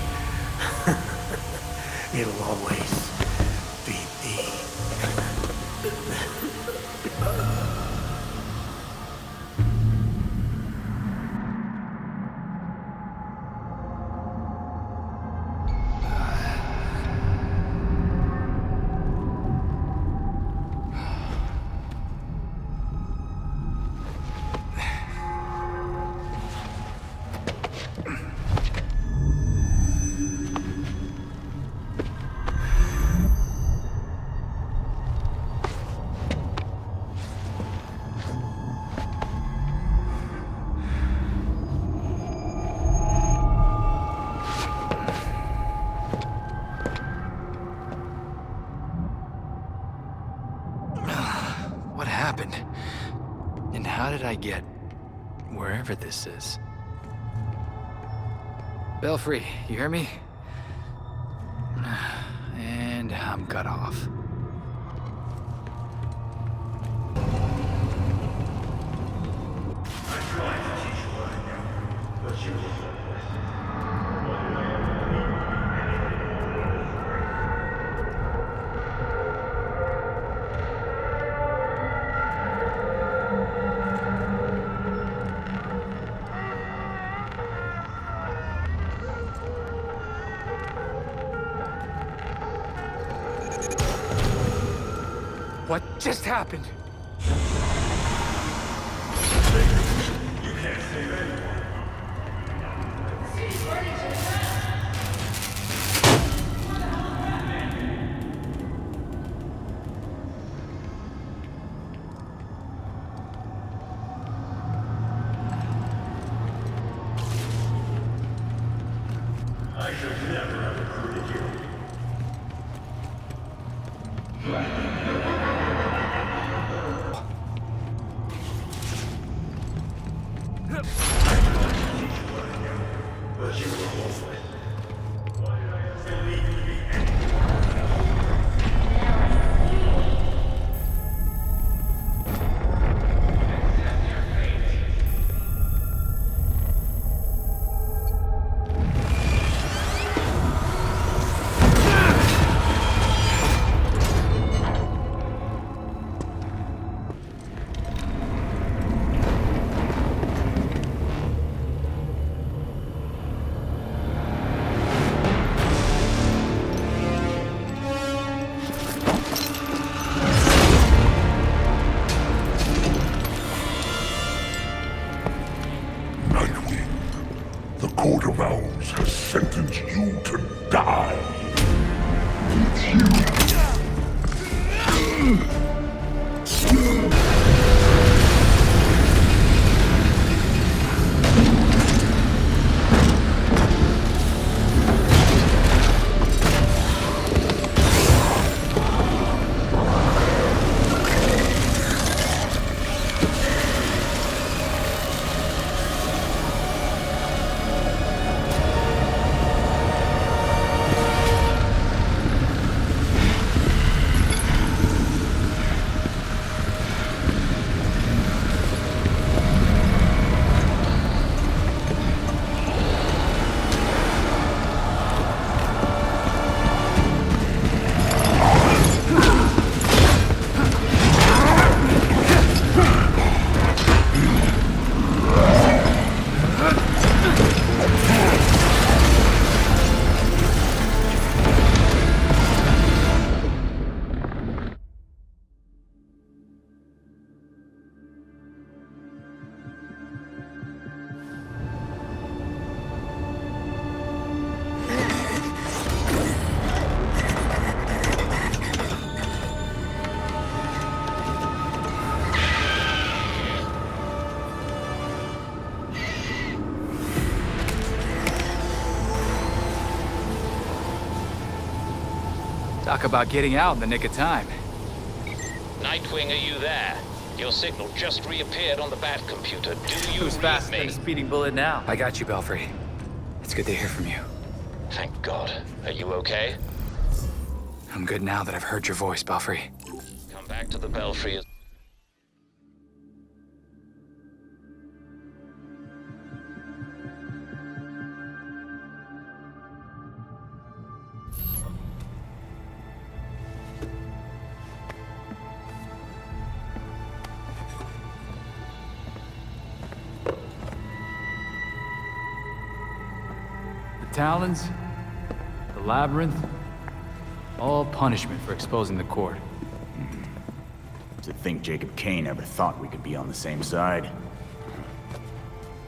it'll always be me. What happened? And how did I get wherever this is? Belfry, you hear me? And I'm cut off. What just happened? You can't save anyone. I should never have recruited you. But you were hopeless. Why did I have to leave you to be Nightwing, the Court of Owls has sentenced you to die. Talk about getting out in the nick of time. Nightwing, are you there? Your signal just reappeared on the bat computer. Do you Who's read faster me? than a speeding bullet now? I got you, Belfry. It's good to hear from you. Thank God. Are you okay? I'm good now that I've heard your voice, Belfry. Come back to the Belfry. Talons, the Labyrinth, all punishment for exposing the court. To think Jacob Kane ever thought we could be on the same side.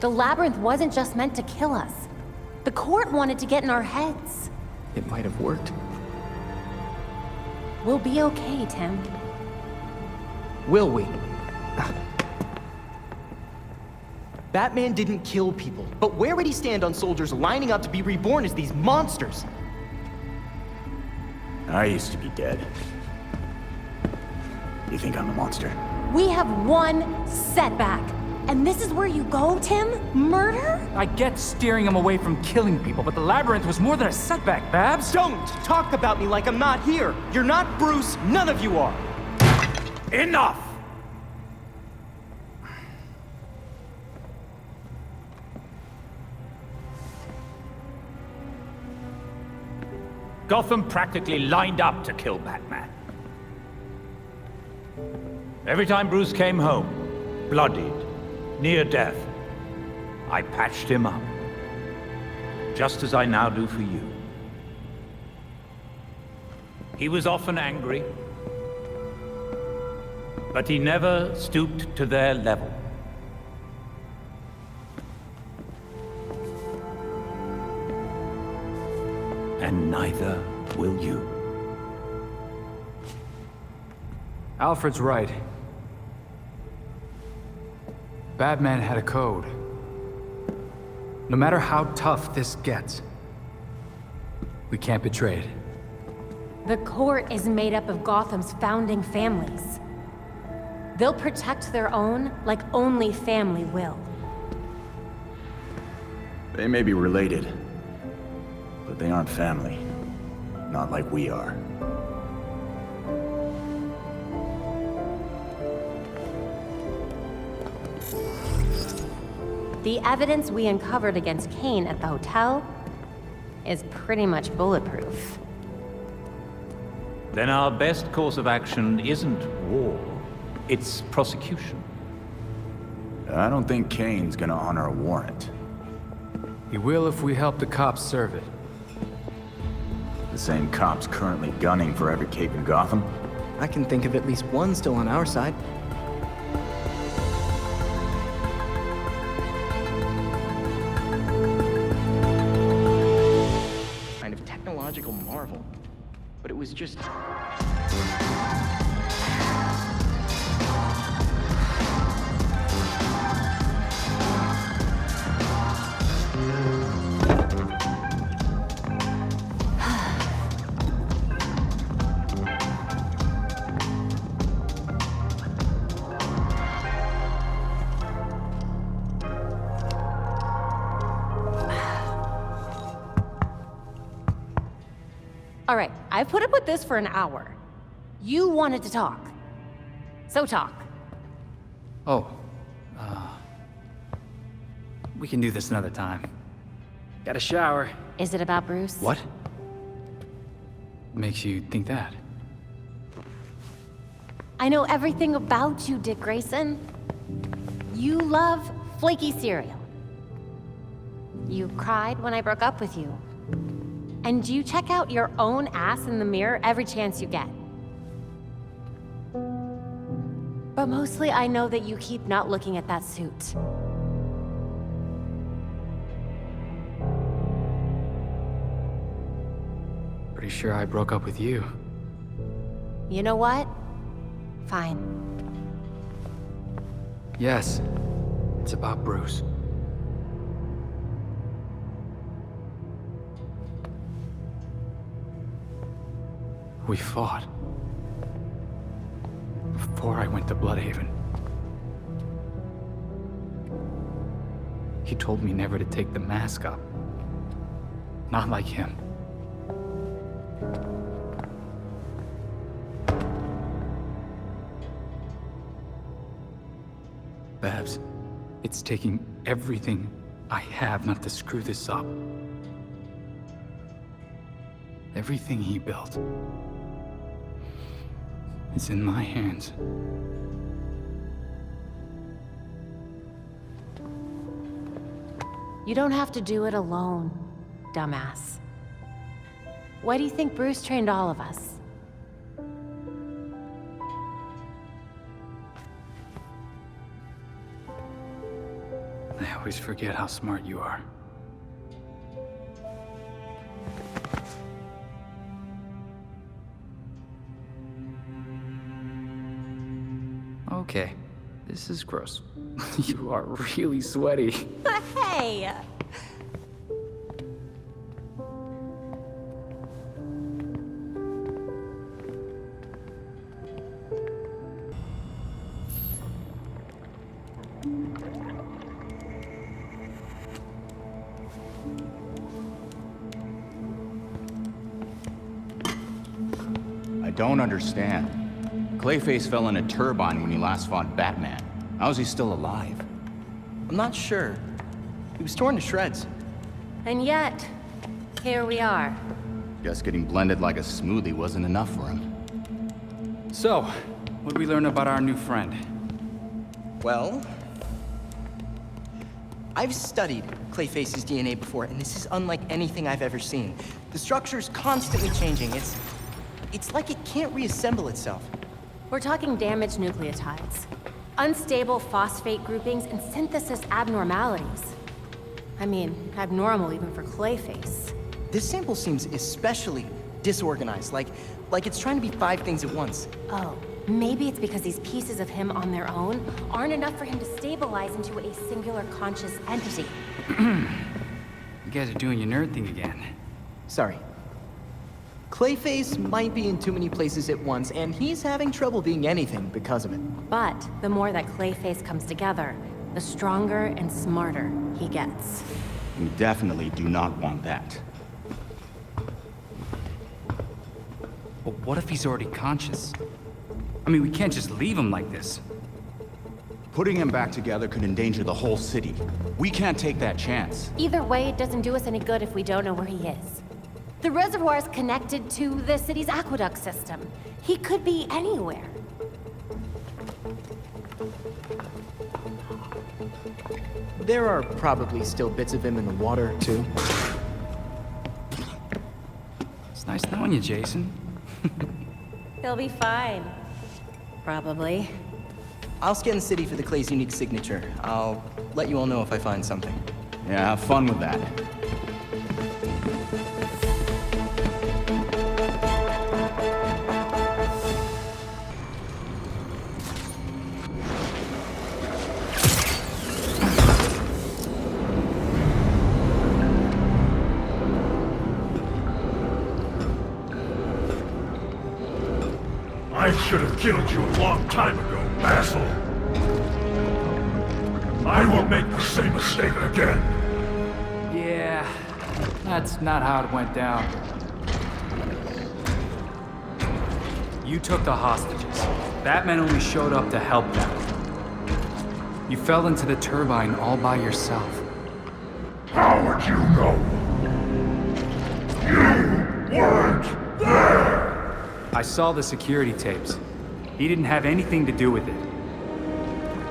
The Labyrinth wasn't just meant to kill us. The court wanted to get in our heads. It might have worked. We'll be okay, Tim. Will we? Batman didn't kill people, but where would he stand on soldiers lining up to be reborn as these monsters? I used to be dead. You think I'm a monster? We have one setback. And this is where you go, Tim? Murder? I get steering him away from killing people, but the Labyrinth was more than a setback, Babs. Don't talk about me like I'm not here. You're not Bruce. None of you are. Enough! Gotham practically lined up to kill Batman. Every time Bruce came home, bloodied, near death, I patched him up. Just as I now do for you. He was often angry, but he never stooped to their level. And neither will you. Alfred's right. Batman had a code. No matter how tough this gets, we can't betray it. The court is made up of Gotham's founding families. They'll protect their own like only family will. They may be related, but they aren't family. Not like we are. The evidence we uncovered against Kane at the hotel is pretty much bulletproof. Then our best course of action isn't war, it's prosecution. I don't think Kane's gonna honor a warrant. He will if we help the cops serve it. The same cops currently gunning for every cape in Gotham? I can think of at least one still on our side. Kind of technological marvel, but it was just... All right, I've put up with this for an hour. You wanted to talk. So talk. Oh, we can do this another time. Got a shower. Is it about Bruce? What? Makes you think that? I know everything about you, Dick Grayson. You love flaky cereal. You cried when I broke up with you. And you check out your own ass in the mirror every chance you get. But mostly I know that you keep not looking at that suit. Pretty sure I broke up with you. You know what? Fine. Yes, it's about Bruce. We fought. Before I went to Bloodhaven. He told me never to take the mask up. Not like him. Babs, it's taking everything I have not to screw this up. Everything he built. It's in my hands. You don't have to do it alone. dumbass. Why do you think Bruce trained all of us? I always forget how smart you are. Okay, this is gross. You are really sweaty. Hey! I don't understand. Clayface fell in a turbine when he last fought Batman. How is he still alive? I'm not sure. He was torn to shreds. And yet, here we are. Guess getting blended like a smoothie wasn't enough for him. So, what did we learn about our new friend? Well, I've studied Clayface's DNA before, and this is unlike anything I've ever seen. The structure's constantly changing. It's like it can't reassemble itself. We're talking damaged nucleotides, unstable phosphate groupings, and synthesis abnormalities. I mean, abnormal even for Clayface. This sample seems especially disorganized, like it's trying to be 5 things at once. Oh, maybe it's because these pieces of him on their own aren't enough for him to stabilize into a singular conscious entity. You guys are doing your nerd thing again. Sorry. Clayface might be in too many places at once, and he's having trouble being anything because of it. But the more that Clayface comes together, the stronger and smarter he gets. We definitely do not want that. But what if he's already conscious? I mean, we can't just leave him like this. Putting him back together could endanger the whole city. We can't take that chance. Either way, it doesn't do us any good if we don't know where he is. The reservoir is connected to the city's aqueduct system. He could be anywhere. There are probably still bits of him in the water, too. It's nice knowing you, Jason. He'll be fine. Probably. I'll scan the city for the Clay's unique signature. I'll let you all know if I find something. Yeah, have fun with that. I should have killed you a long time ago, Basil. I won't make the same mistake again. Yeah, that's not how it went down. You took the hostages. Batman only showed up to help them. You fell into the turbine all by yourself. How would you know? You weren't there! I saw the security tapes. He didn't have anything to do with it.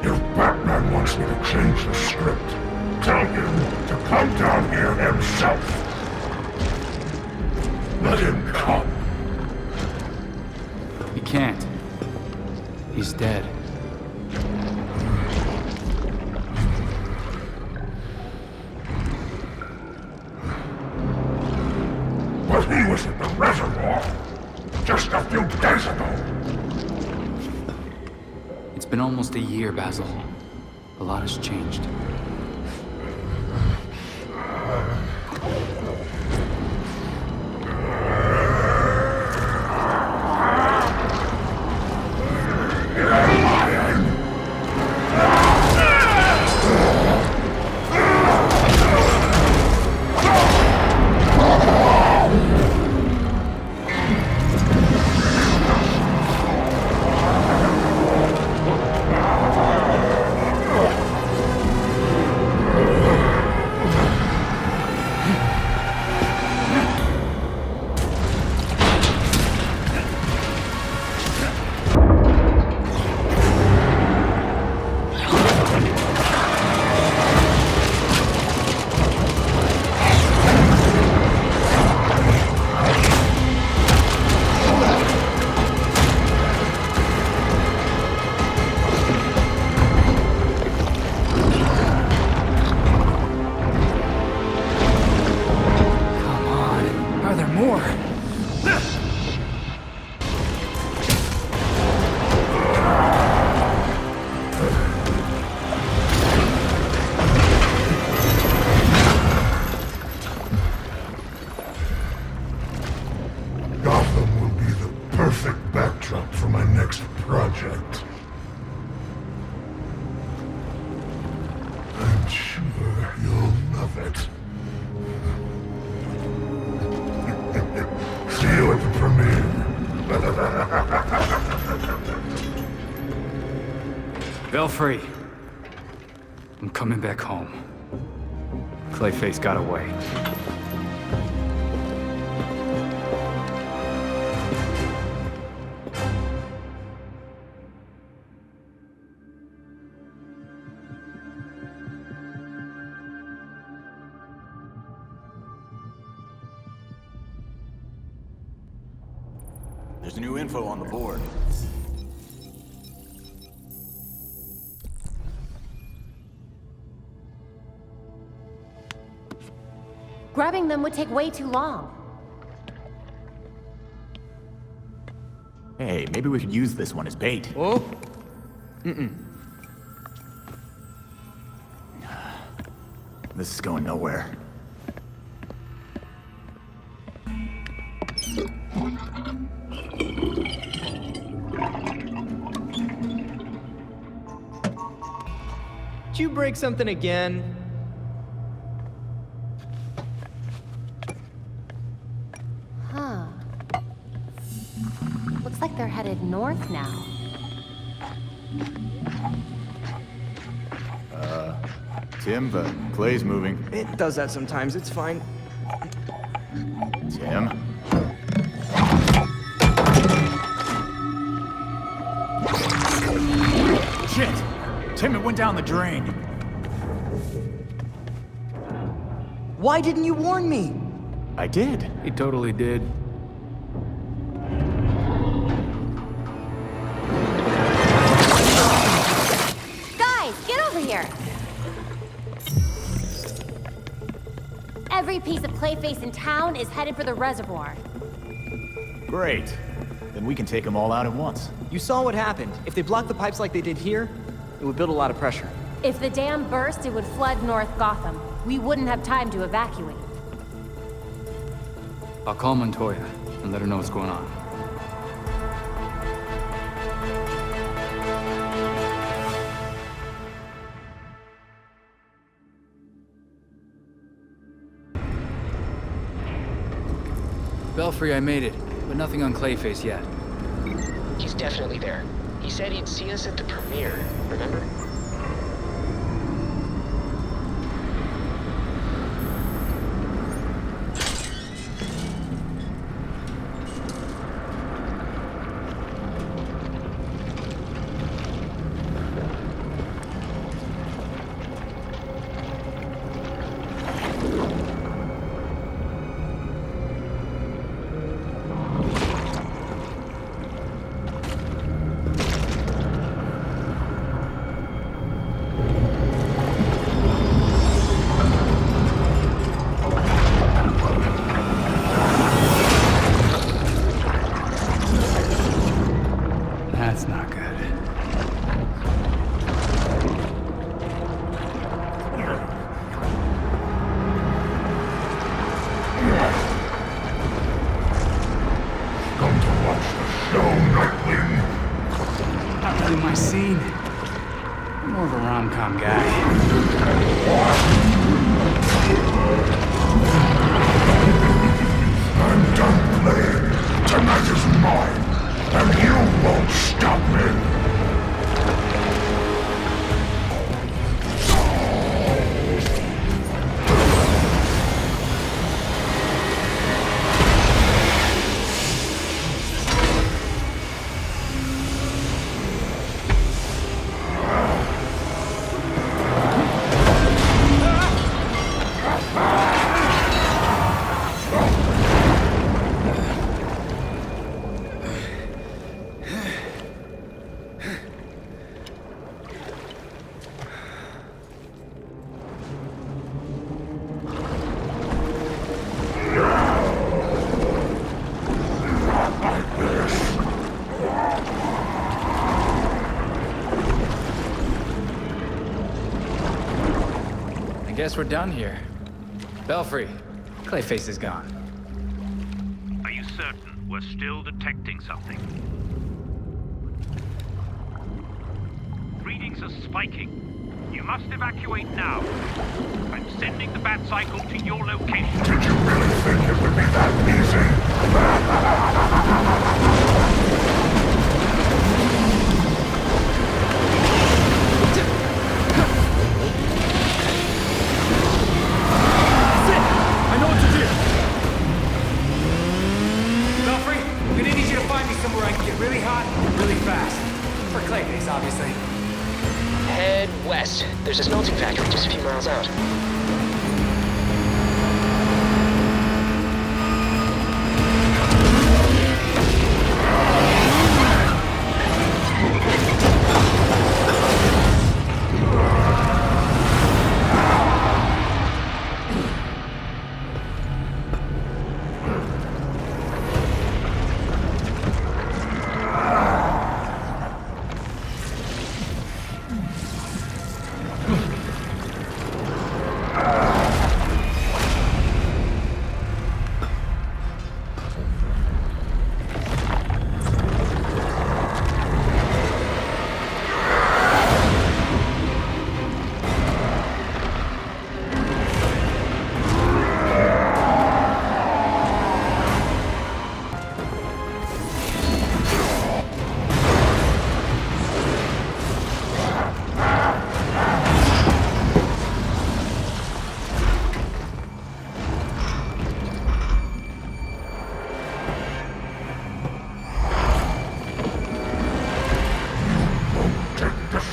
If Batman wants me to change the script, tell him to come down here himself. Let him come. He can't. He's dead. But he was at the reservoir just a few days ago. It's been almost a year, Basil. A lot has changed. more. Gotham will be the perfect backdrop for my next project. I'm sure you'll love it. See you at the premiere. Belfry. I'm coming back home. Clayface got away. There's new info on the board. Grabbing them would take way too long. Hey, maybe we could use this one as bait. Oh? Mm-mm. This is going nowhere. Did you break something again? Huh. Looks like they're headed north now. Tim, the clay's moving. It does that sometimes, it's fine. Tim? Shit! Tim, it went down the drain. Why didn't you warn me? I did. He totally did. Guys, get over here! Every piece of Clayface in town is headed for the reservoir. Great. Then we can take them all out at once. You saw what happened. If they blocked the pipes like they did here, it would build a lot of pressure. If the dam burst, it would flood North Gotham. We wouldn't have time to evacuate. I'll call Montoya and let her know what's going on. Belfry, I made it, but nothing on Clayface yet. He's definitely there. He said he'd see us at the premiere, remember? That's not good. Come to watch the show, Nightwing. Not really my scene. I'm more of a rom-com guy. I'm done playing. Tonight is mine, and you won't stop me. Guess we're done here. Belfry, Clayface is gone. Are you certain we're still detecting something? Readings are spiking. You must evacuate now. I'm sending the bat cycle to your location. Did you really think it would be that easy? I know what to do! Belfry, I'm gonna need you to find me somewhere I can get really hot, really fast. For Clayface, obviously. Head west. There's a smelting factory just a few miles out.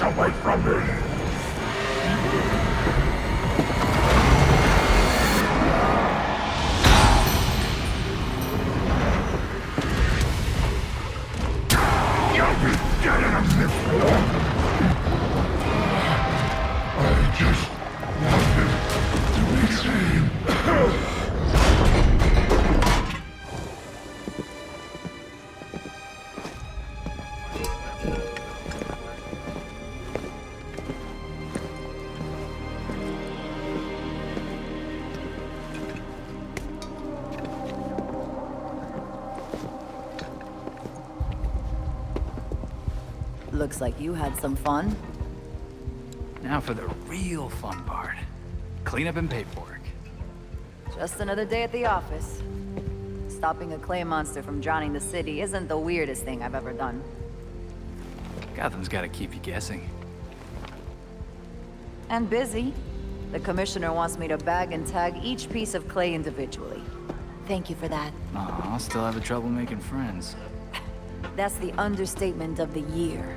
Away from me! You'll be dead in a minute. I just wanted to be seen. Looks like you had some fun. Now for the real fun part. Cleanup and paperwork. Just another day at the office. Stopping a clay monster from drowning the city isn't the weirdest thing I've ever done. Gotham's gotta keep you guessing. And busy. The commissioner wants me to bag and tag each piece of clay individually. Thank you for that. Aw, I'll still have trouble making friends. That's the understatement of the year.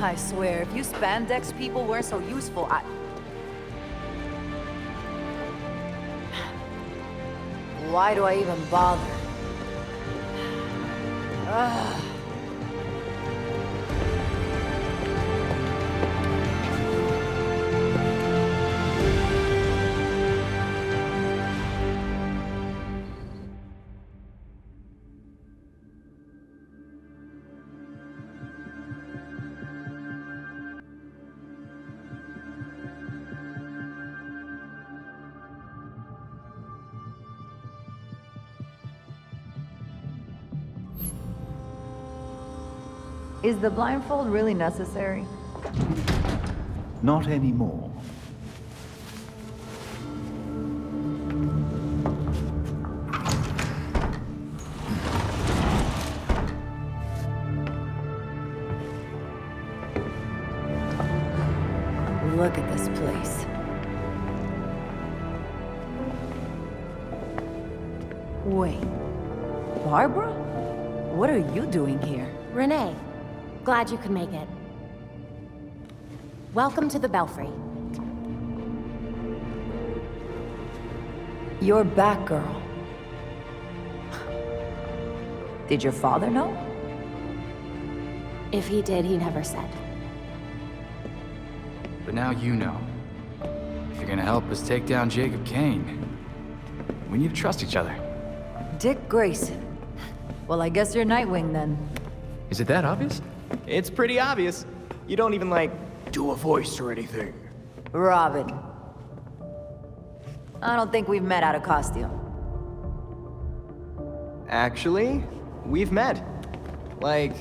I swear, if you spandex people weren't so useful, why do I even bother? Ugh. Is the blindfold really necessary? Not anymore. Look at this place. Wait. Barbara? What are you doing here? Renee, glad you could make it. Welcome to the Belfry. You're Batgirl. Did your father know? If he did, he never said. But now you know. If you're gonna help us take down Jacob Kane, we need to trust each other. Dick Grayson. Well, I guess you're Nightwing then. Is it that obvious? It's pretty obvious. You don't even, like, do a voice or anything. Robin. I don't think we've met out of costume. Actually, we've met. Like,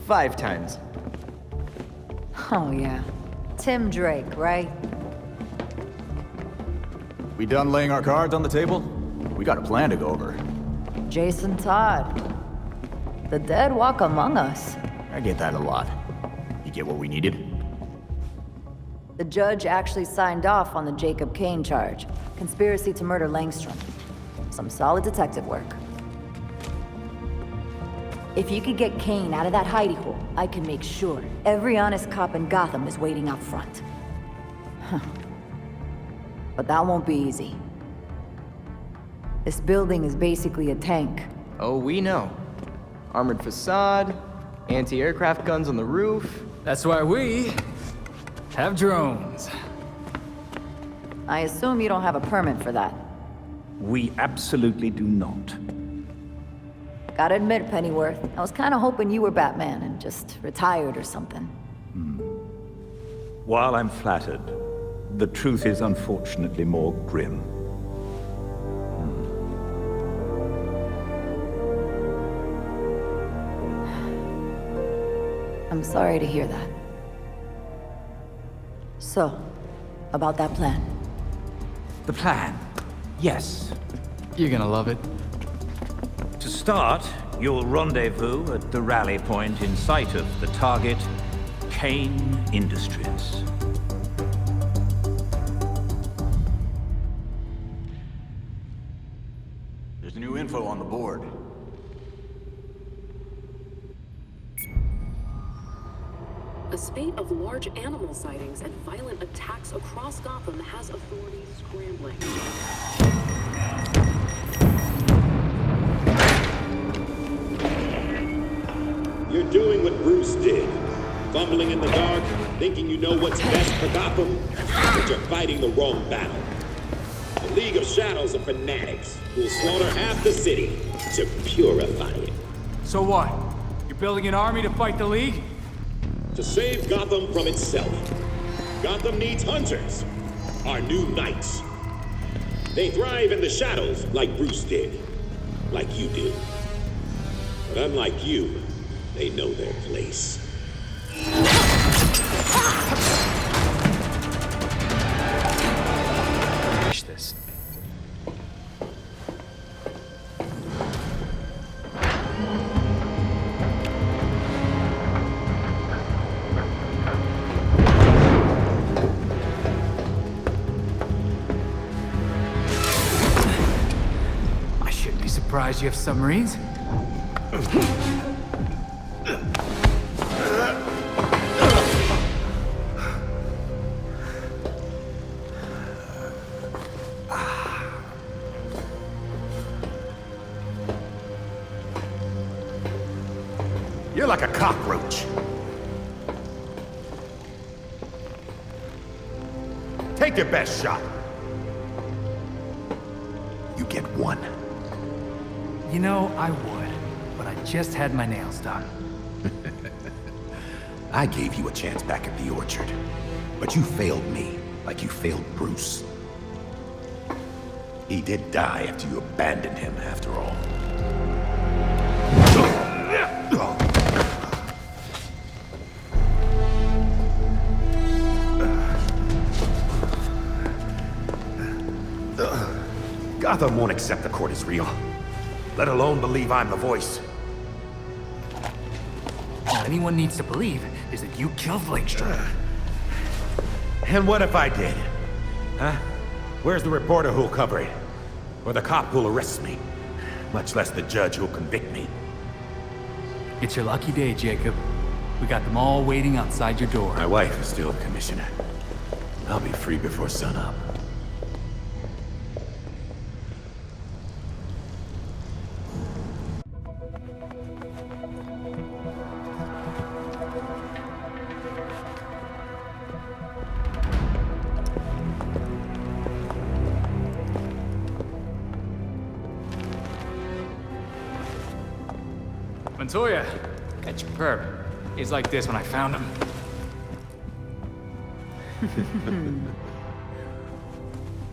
5 times. Oh, yeah. Tim Drake, right? We done laying our cards on the table? We got a plan to go over. Jason Todd. The dead walk among us. I get that a lot. You get what we needed? The judge actually signed off on the Jacob Kane charge. Conspiracy to murder Langstrom. Some solid detective work. If you could get Kane out of that hidey hole, I can make sure every honest cop in Gotham is waiting out front. Huh. But that won't be easy. This building is basically a tank. Oh, we know. Armored facade, anti-aircraft guns on the roof. That's why we have drones. I assume you don't have a permit for that. We absolutely do not. Gotta admit, Pennyworth, I was kinda hoping you were Batman and just retired or something. While I'm flattered, the truth is unfortunately more grim. I'm sorry to hear that. So, about that plan. The plan? Yes. You're gonna love it. To start, you'll rendezvous at the rally point in sight of the target, Kane Industries. There's new info on the board. A spate of large animal sightings and violent attacks across Gotham has authorities scrambling. You're doing what Bruce did. Fumbling in the dark, thinking you know what's best for Gotham, but you're fighting the wrong battle. The League of Shadows are fanatics who'll slaughter half the city to purify it. So what? You're building an army to fight the League? To save Gotham from itself. Gotham needs hunters, our new knights. They thrive in the shadows like Bruce did, like you did. But unlike you, they know their place. Finish this. I shouldn't be surprised you have submarines. You're like a cockroach. Take your best shot. You get one. You know, I would, but I just had my nails done. I gave you a chance back at the orchard, but you failed me like you failed Bruce. He did die after you abandoned him, after all. Gotham won't accept the court is real, let alone believe I'm the voice. All anyone needs to believe is that you killed Langstrom. And what if I did? Huh? Where's the reporter who'll cover it? Or the cop who'll arrest me? Much less the judge who'll convict me. It's your lucky day, Jacob. We got them all waiting outside your door. My wife is still commissioner. I'll be free before sunup. Montoya, catch your perp. He's like this when I found him.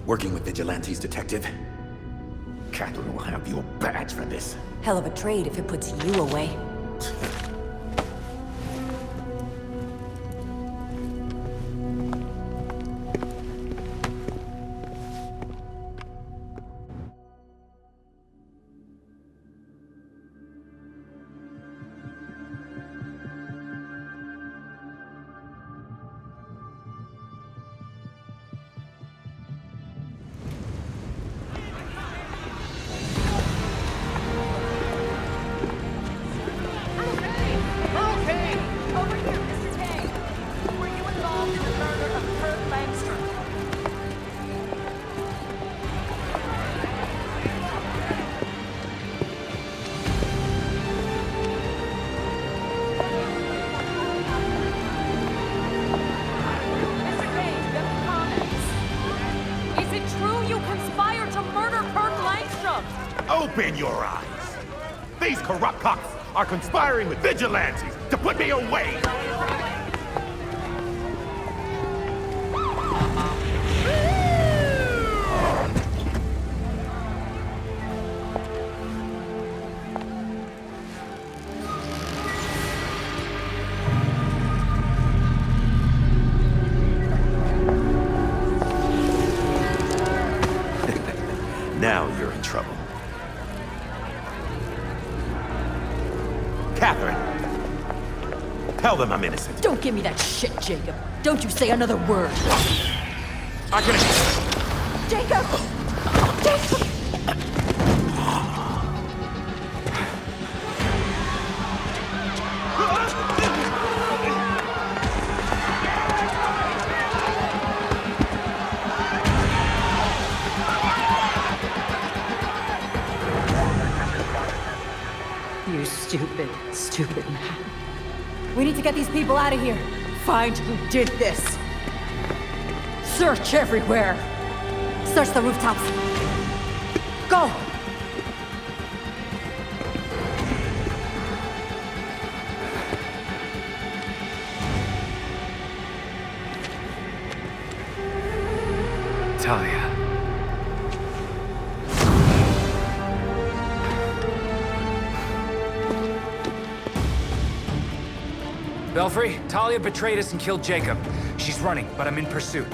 Working with vigilantes, Detective. Catherine will have your badge for this. Hell of a trade if it puts you away. Open your eyes! These corrupt cops are conspiring with vigilantes to put me away! Now you're in trouble. Catherine! Tell them I'm innocent. Don't give me that shit, Jacob. Don't you say another word. I can... Jacob! Jacob! You stupid, stupid man. We need to get these people out of here. Find who did this. Search everywhere. Search the rooftops. Go! Talia. Belfry, Talia betrayed us and killed Jacob. She's running, but I'm in pursuit.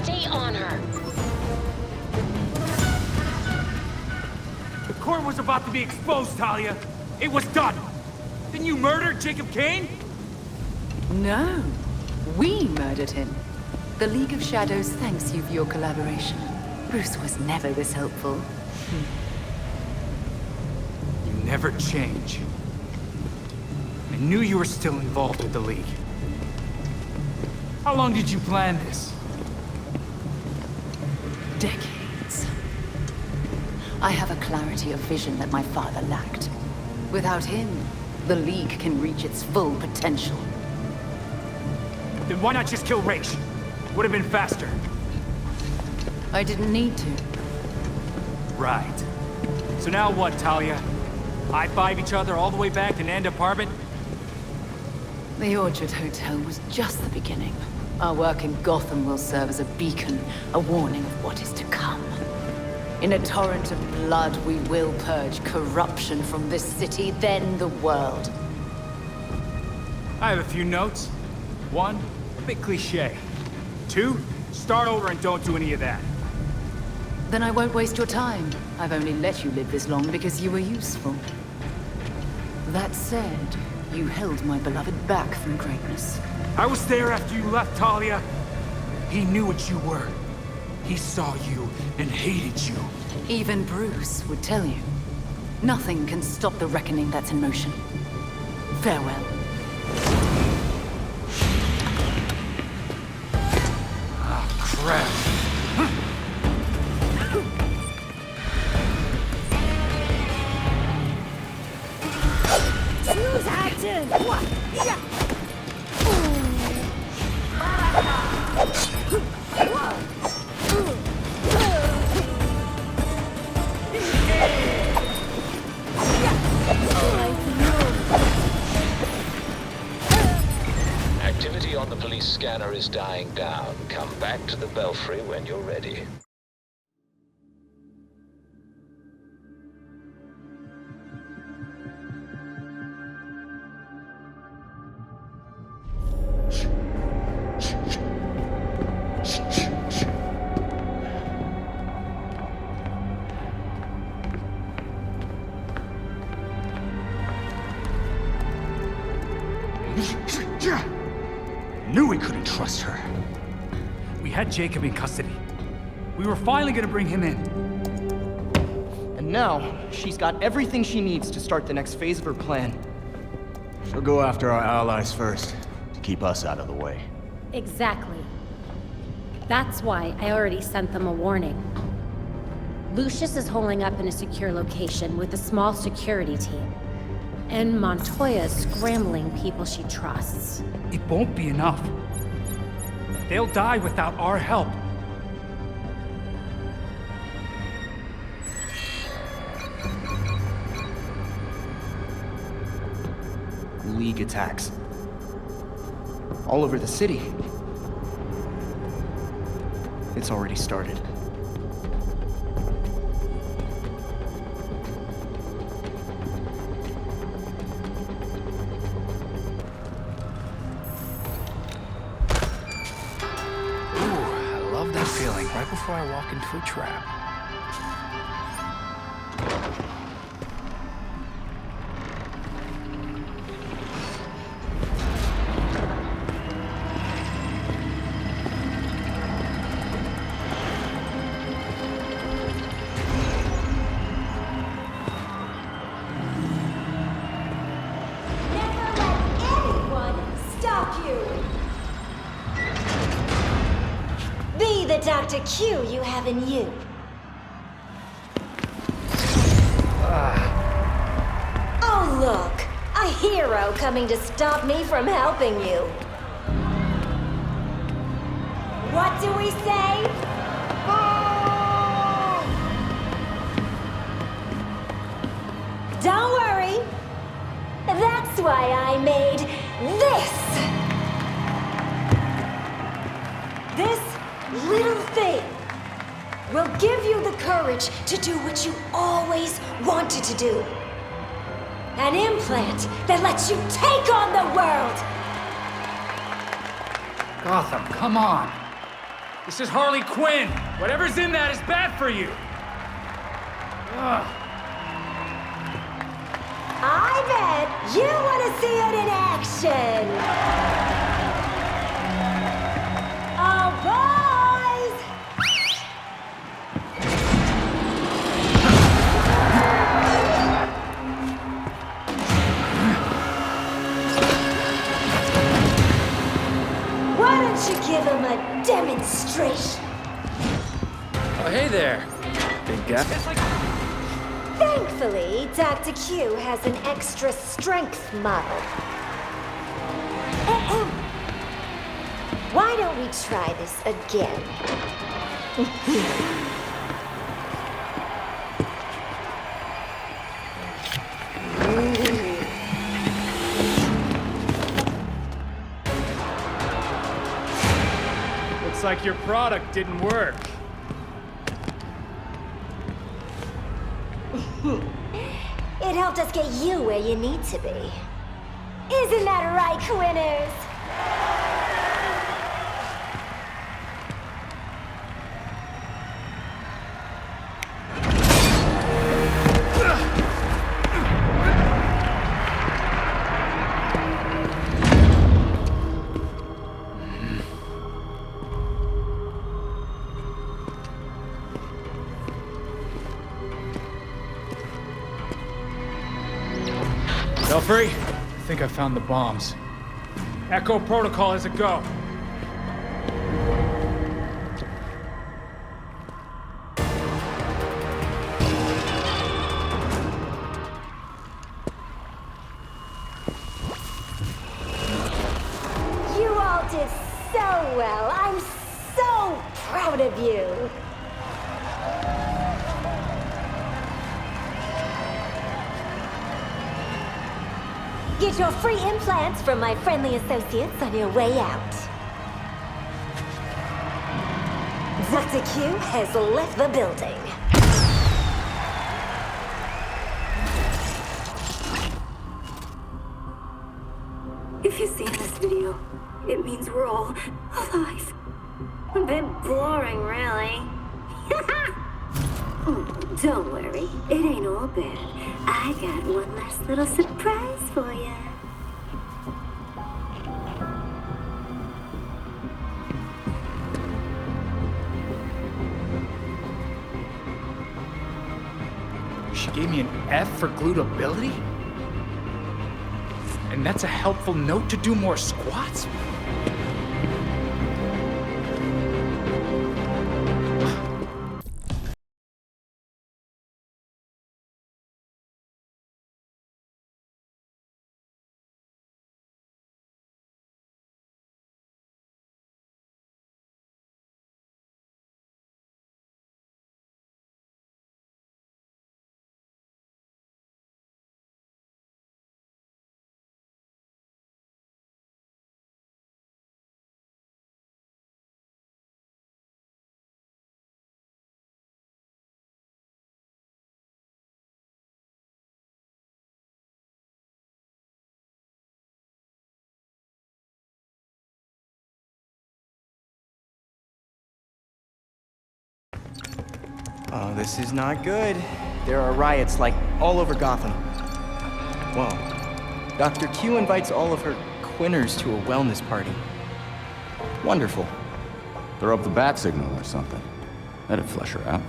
Stay on her. The court was about to be exposed, Talia. It was done. Didn't you murder Jacob Kane? No. We murdered him. The League of Shadows thanks you for your collaboration. Bruce was never this helpful. You never change. I knew you were still involved with the League. How long did you plan this? Decades. I have a clarity of vision that my father lacked. Without him, the League can reach its full potential. Then why not just kill Raish? Would have been faster. I didn't need to. Right. So now what, Talia? High-five each other all the way back to Nanda Apartment? The Orchard Hotel was just the beginning. Our work in Gotham will serve as a beacon, a warning of what is to come. In a torrent of blood, we will purge corruption from this city, then the world. I have a few notes. 1, a bit cliché. 2, start over and don't do any of that. Then I won't waste your time. I've only let you live this long because you were useful. That said, you held my beloved back from greatness. I was there after you left, Talia. He knew what you were. He saw you and hated you. Even Bruce would tell you. Nothing can stop the reckoning that's in motion. Farewell. Ah, crap. Choose action! What? Yeah! police scanner is dying down. Come back to the Belfry when you're ready. Knew we couldn't trust her. We had Jacob in custody. We were finally gonna bring him in. And now, she's got everything she needs to start the next phase of her plan. She'll go after our allies first, to keep us out of the way. Exactly. That's why I already sent them a warning. Lucius is holding up in a secure location with a small security team. And Montoya's scrambling people she trusts. It won't be enough. They'll die without our help. League attacks. All over the city. It's already started. Feeling right before I walk into a trap. Dr. Q you have in you. Oh, look! A hero coming to stop me from helping you. What do we say? Don't worry. That's why I made this little thing will give you the courage to do what you always wanted to do. An implant that lets you take on the world! Gotham, come on! This is Harley Quinn! Whatever's in that is bad for you! Ugh. I bet you want to see it in action! Oh, boys! Why don't you give him a demonstration? Oh, hey there, big guy. Thankfully, Dr. Q has an extra strength model. Why don't we try this again? Looks like your product didn't work. It helped us get you where you need to be. Isn't that right, Quinners? Belfry, I think I found the bombs. Echo Protocol has a go. You all did so well. I'm so proud of you. Get your free implants from my friendly associates on your way out. Dr. Q has left the building. If you've seen this video, it means we're all alive. A bit boring, really. Oh, don't worry, it ain't all bad. I got one last little surprise for you. She gave me an F for glutability? And that's a helpful note to do more squats? Oh, this is not good. There are riots, like, all over Gotham. Whoa. Dr. Q invites all of her quinners to a wellness party. Wonderful. Throw up the bat signal or something. That'd flush her out.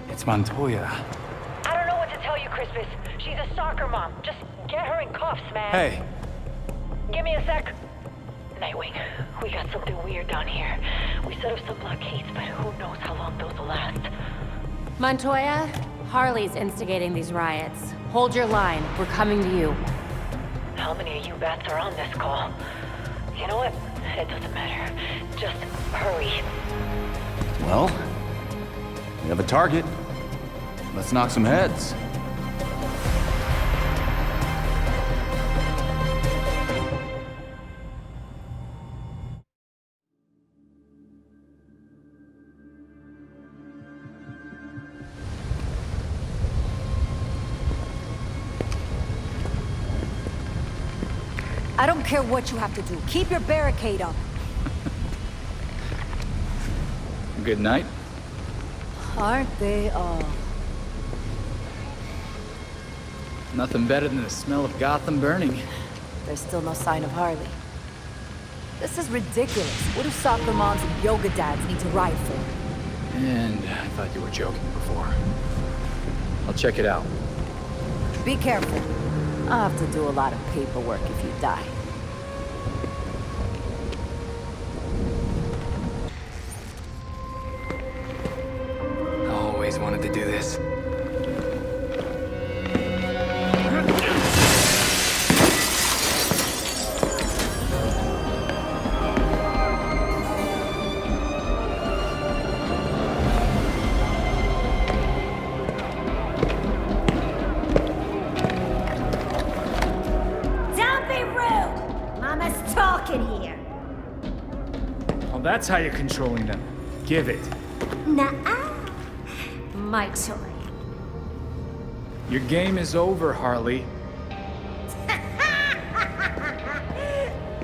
It's Montoya. I don't know what to tell you, Crispus. She's a soccer mom. Just get her in cuffs, man. Hey. Give me a sec. Nightwing, we got something weird down here. We set up some blockades, but who knows how long those will last. Montoya, Harley's instigating these riots. Hold your line. We're coming to you. How many of you bats are on this call? You know what? It doesn't matter. Just hurry. Well, we have a target. Let's knock some heads. I don't care what you have to do. Keep your barricade up. Good night. Aren't they all? Nothing better than the smell of Gotham burning. There's still no sign of Harley. This is ridiculous. What do soccer moms and yoga dads need to riot for? And I thought you were joking before. I'll check it out. Be careful. I'll have to do a lot of paperwork if you die. Always wanted to do this. That's how you're controlling them. Give it. Nuh-uh. My toy. Your game is over, Harley.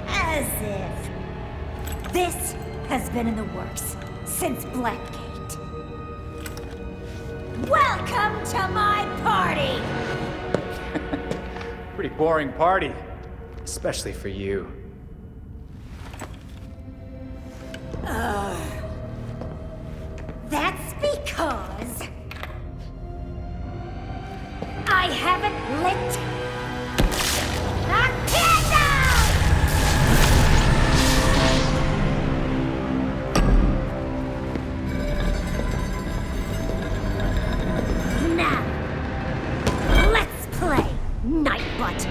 As if. This has been in the works since Blackgate. Welcome to my party! Pretty boring party. Especially for you. That's because I haven't lit a candle! Now, let's play Nightbutt.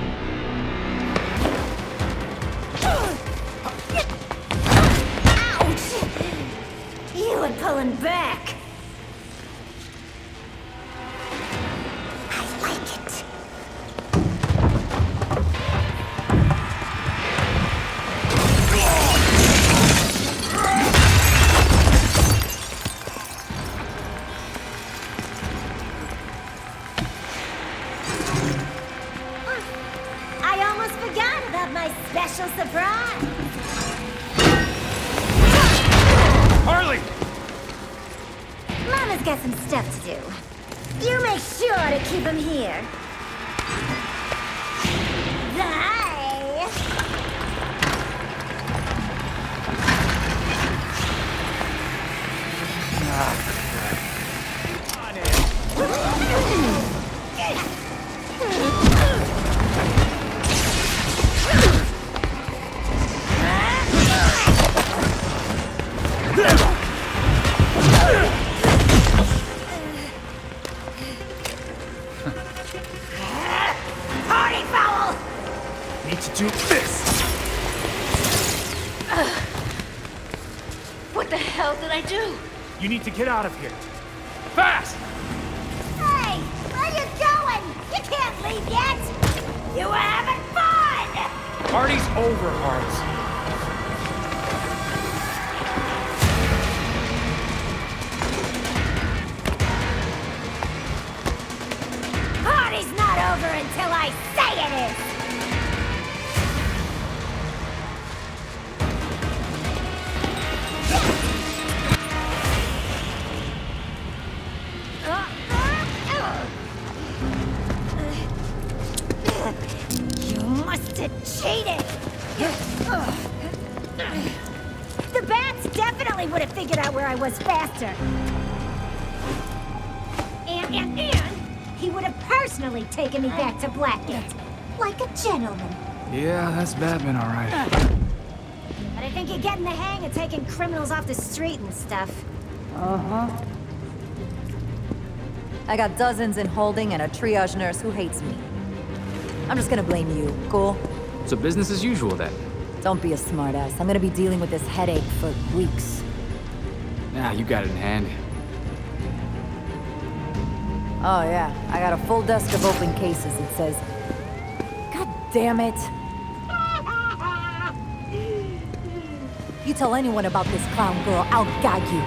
You were pulling back. I like it. my special surprise! Harley! Mama's got some stuff to do. You make sure to keep him here. Bye! Party foul! Need to do this. What the hell did I do? You need to get out of here. Fast! Hey! Where you going? You can't leave yet! You were having fun! Party's over, Hearts. Party's not over until I say it is! You must have cheated! The bats definitely would have figured out where I was faster. And he would have personally taken me back to Blackgate. Like a gentleman. Yeah, that's Batman, all right. But I think you're getting the hang of taking criminals off the street and stuff. Uh-huh. I got dozens in holding and a triage nurse who hates me. I'm just gonna blame you, cool? So business as usual, then? Don't be a smartass. I'm gonna be dealing with this headache for weeks. Nah, you got it in hand. Oh yeah, I got a full desk of open cases, it says. God damn it! You tell anyone about this clown girl, I'll gag you.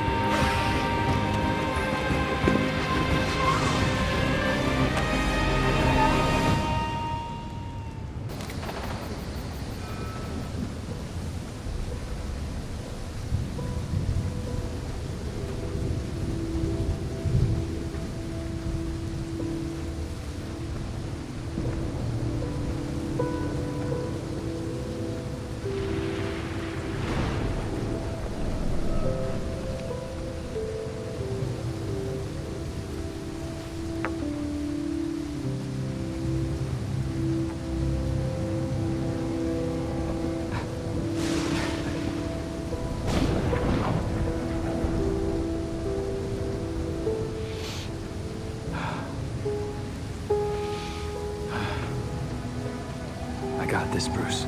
I got this, Bruce.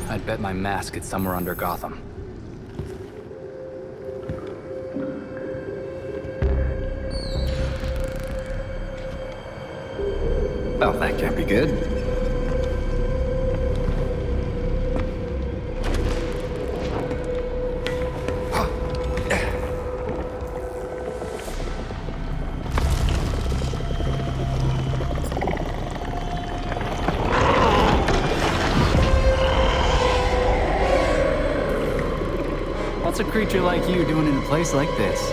I'd bet my mask it's somewhere under Gotham. Well, that can't be good. What's a creature like you doing in a place like this?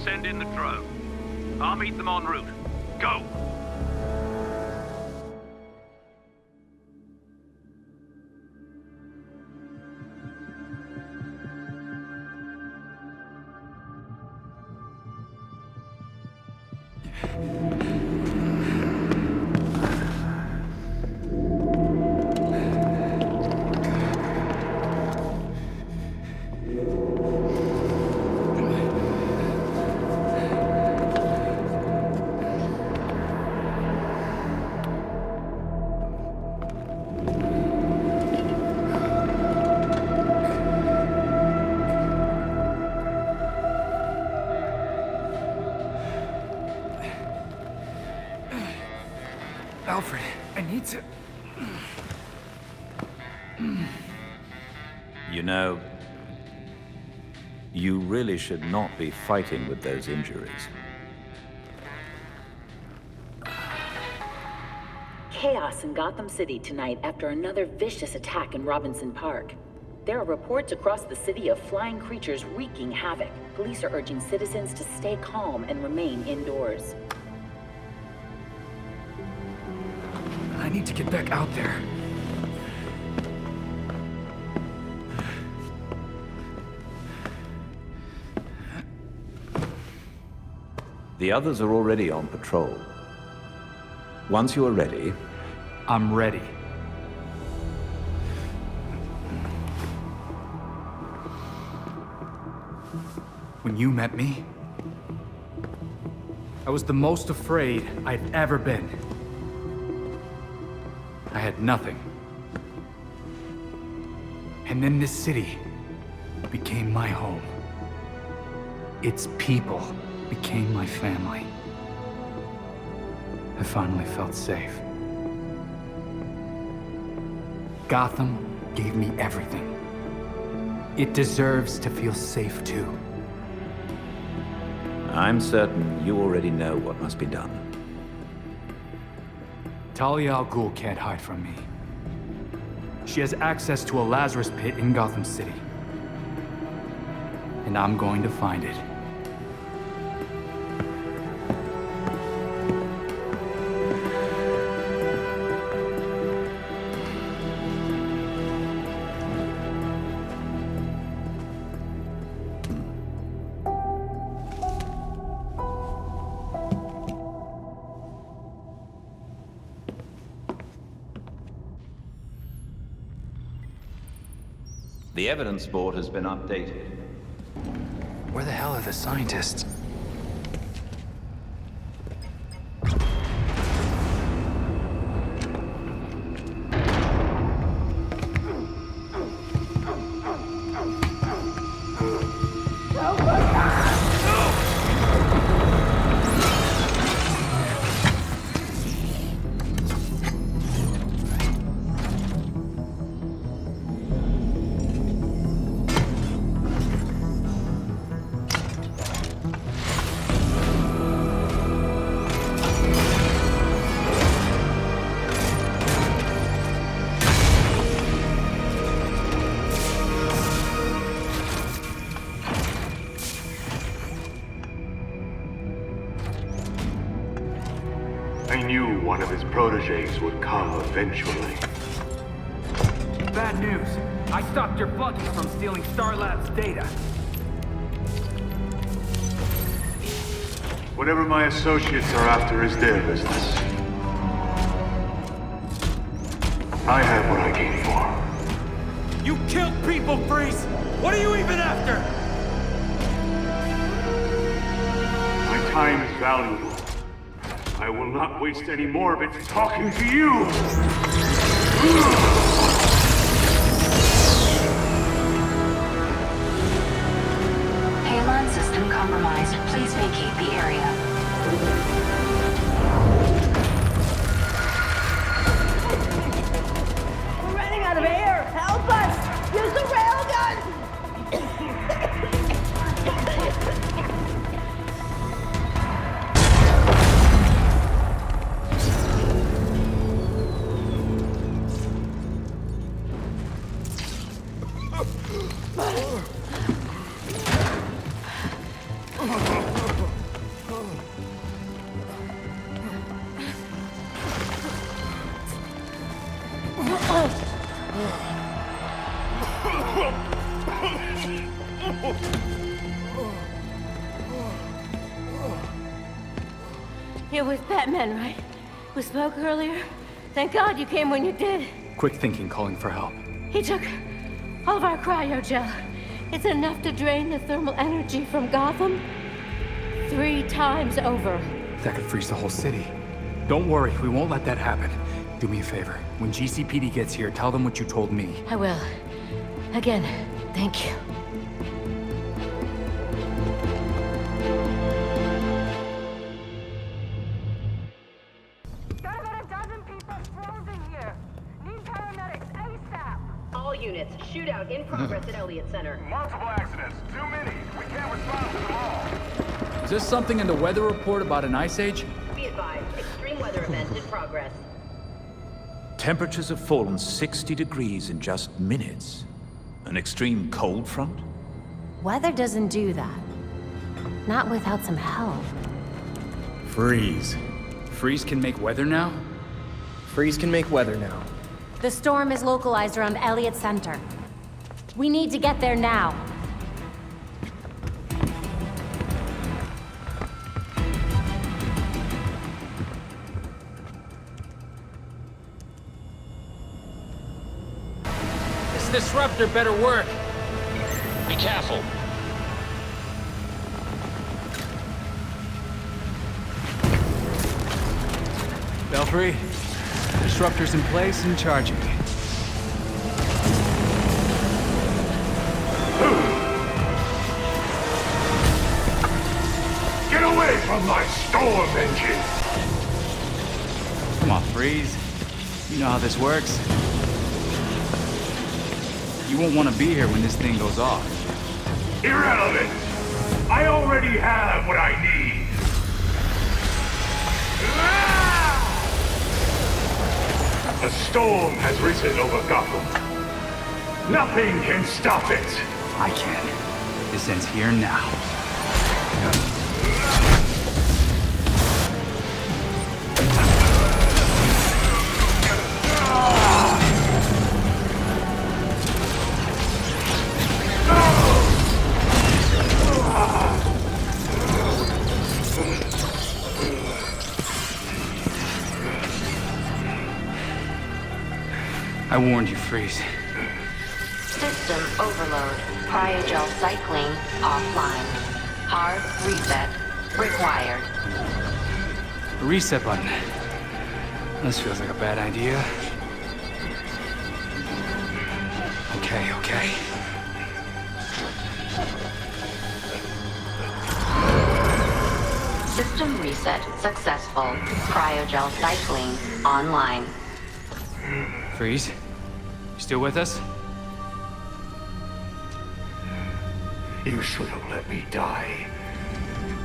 send in the drone. I'll meet them en route. Go! Alfred, I need to... You know, you really should not be fighting with those injuries. Chaos in Gotham City tonight after another vicious attack in Robinson Park. There are reports across the city of flying creatures wreaking havoc. Police are urging citizens to stay calm and remain indoors. I need to get back out there. The others are already on patrol. Once you are ready... I'm ready. When you met me, I was the most afraid I'd ever been. I had nothing. And then this city became my home. Its people became my family. I finally felt safe. Gotham gave me everything. It deserves to feel safe too. I'm certain you already know what must be done. Talia al Ghul can't hide from me. She has access to a Lazarus pit in Gotham City. And I'm going to find it. The evidence board has been updated. Where the hell are the scientists? I knew one of his protégés would come eventually. Bad news. I stopped your buggies from stealing Star Labs' data. Whatever my associates are after is their business. I have what I came for. You killed people, Freeze! What are you even after? My time is valuable. I will not waste any more of it talking to you! Payload system compromised. Please vacate the area. We're running out of air! Help us! Use the railgun! You're with Batman, right? We spoke earlier? Thank God you came when you did. Quick thinking, calling for help. He took all of our cryogel. It's enough to drain the thermal energy from Gotham 3 times over. That could freeze the whole city. Don't worry, we won't let that happen. Do me a favor. When GCPD gets here, tell them what you told me. I will. Again, thank you. All units, shootout in progress at Elliott Center. Multiple accidents. Too many. We can't respond to them all. Is there something in the weather report about an ice age? Be advised, extreme weather event in progress. Temperatures have fallen 60 degrees in just minutes. An extreme cold front? Weather doesn't do that. Not without some help. Freeze. Freeze can make weather now? Freeze can make weather now. The storm is localized around Elliott Center. We need to get there now. This disruptor better work. Be careful. Belfry, disruptor's in place and charging. Get away from my storm engine! Come on, Freeze. You know how this works. You won't want to be here when this thing goes off. Irrelevant! I already have what I need! A storm has risen over Gotham. Nothing can stop it! I can. This ends here now. I warned you, Freeze. System overload. Cryogel cycling offline. Hard reset required. A reset button. This feels like a bad idea. Okay. System reset successful. Cryogel cycling online. Freeze, you still with us? You should have let me die.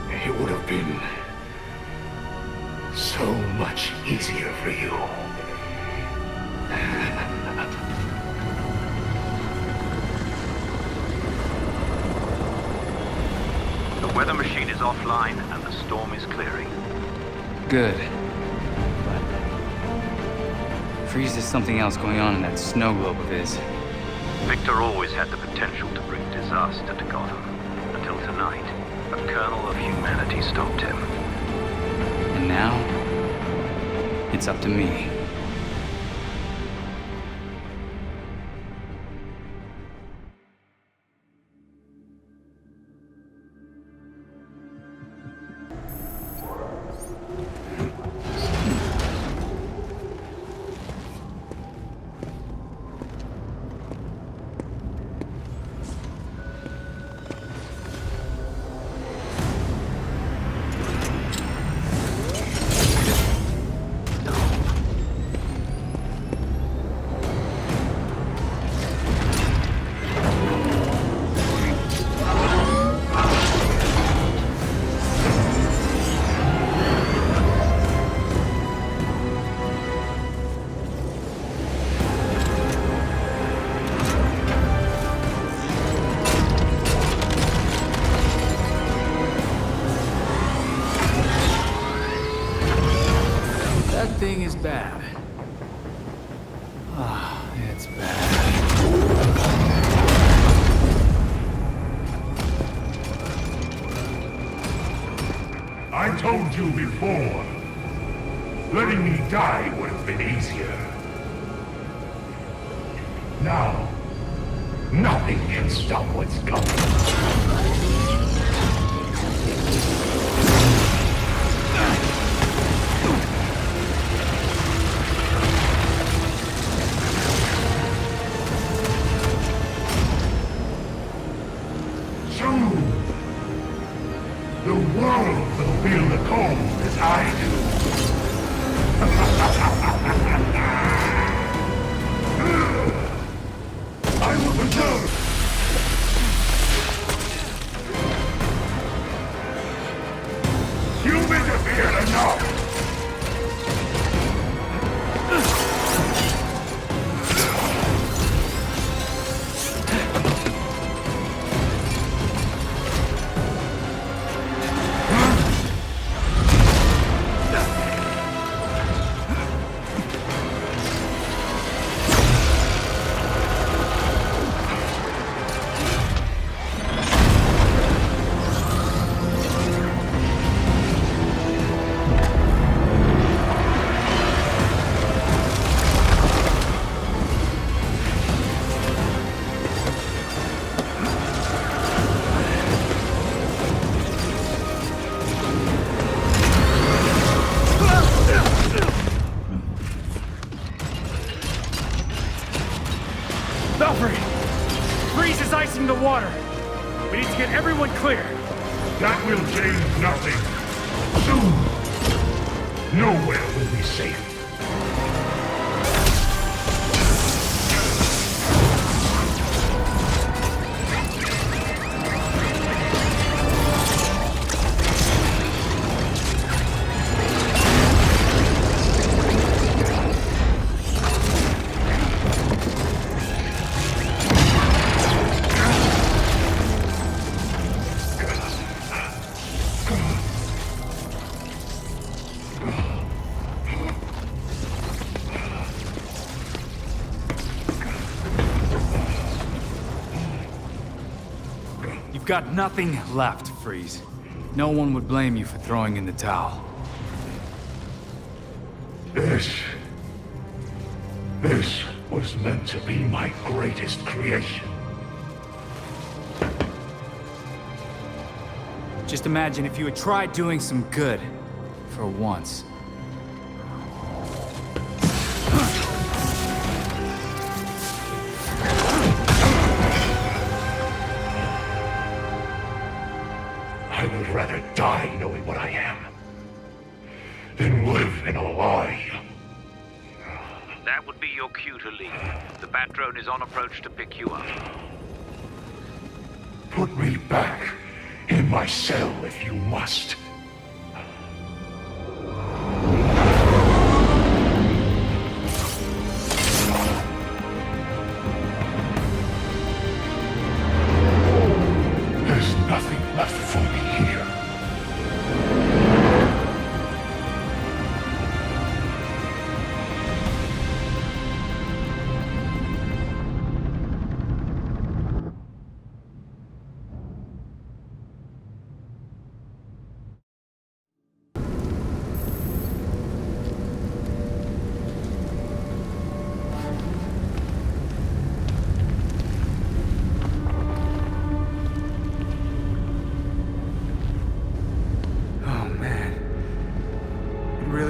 It would have been so much easier for you. The weather machine is offline and the storm is clearing. Good. Freeze, there's something else going on in that snow globe of his. Victor always had the potential to bring disaster to Gotham. Until tonight, a kernel of humanity stopped him. And now, it's up to me. Thing is bad. Ah, it's bad. to before. Letting me die would have been easier. Now, nothing can stop what's coming. Soon, the world will feel the cold as I do. I will preserve. You've interfered enough. Freeze is icing the water. We need to get everyone clear. That will change nothing. Soon, nowhere will be safe. You've got nothing left, Freeze. No one would blame you for throwing in the towel. This was meant to be my greatest creation. Just imagine if you had tried doing some good, for once. I would rather die knowing what I am than live in a lie. That would be your cue to leave. The bat drone is on approach to pick you up. Put me back in my cell if you must. There's nothing left for me here.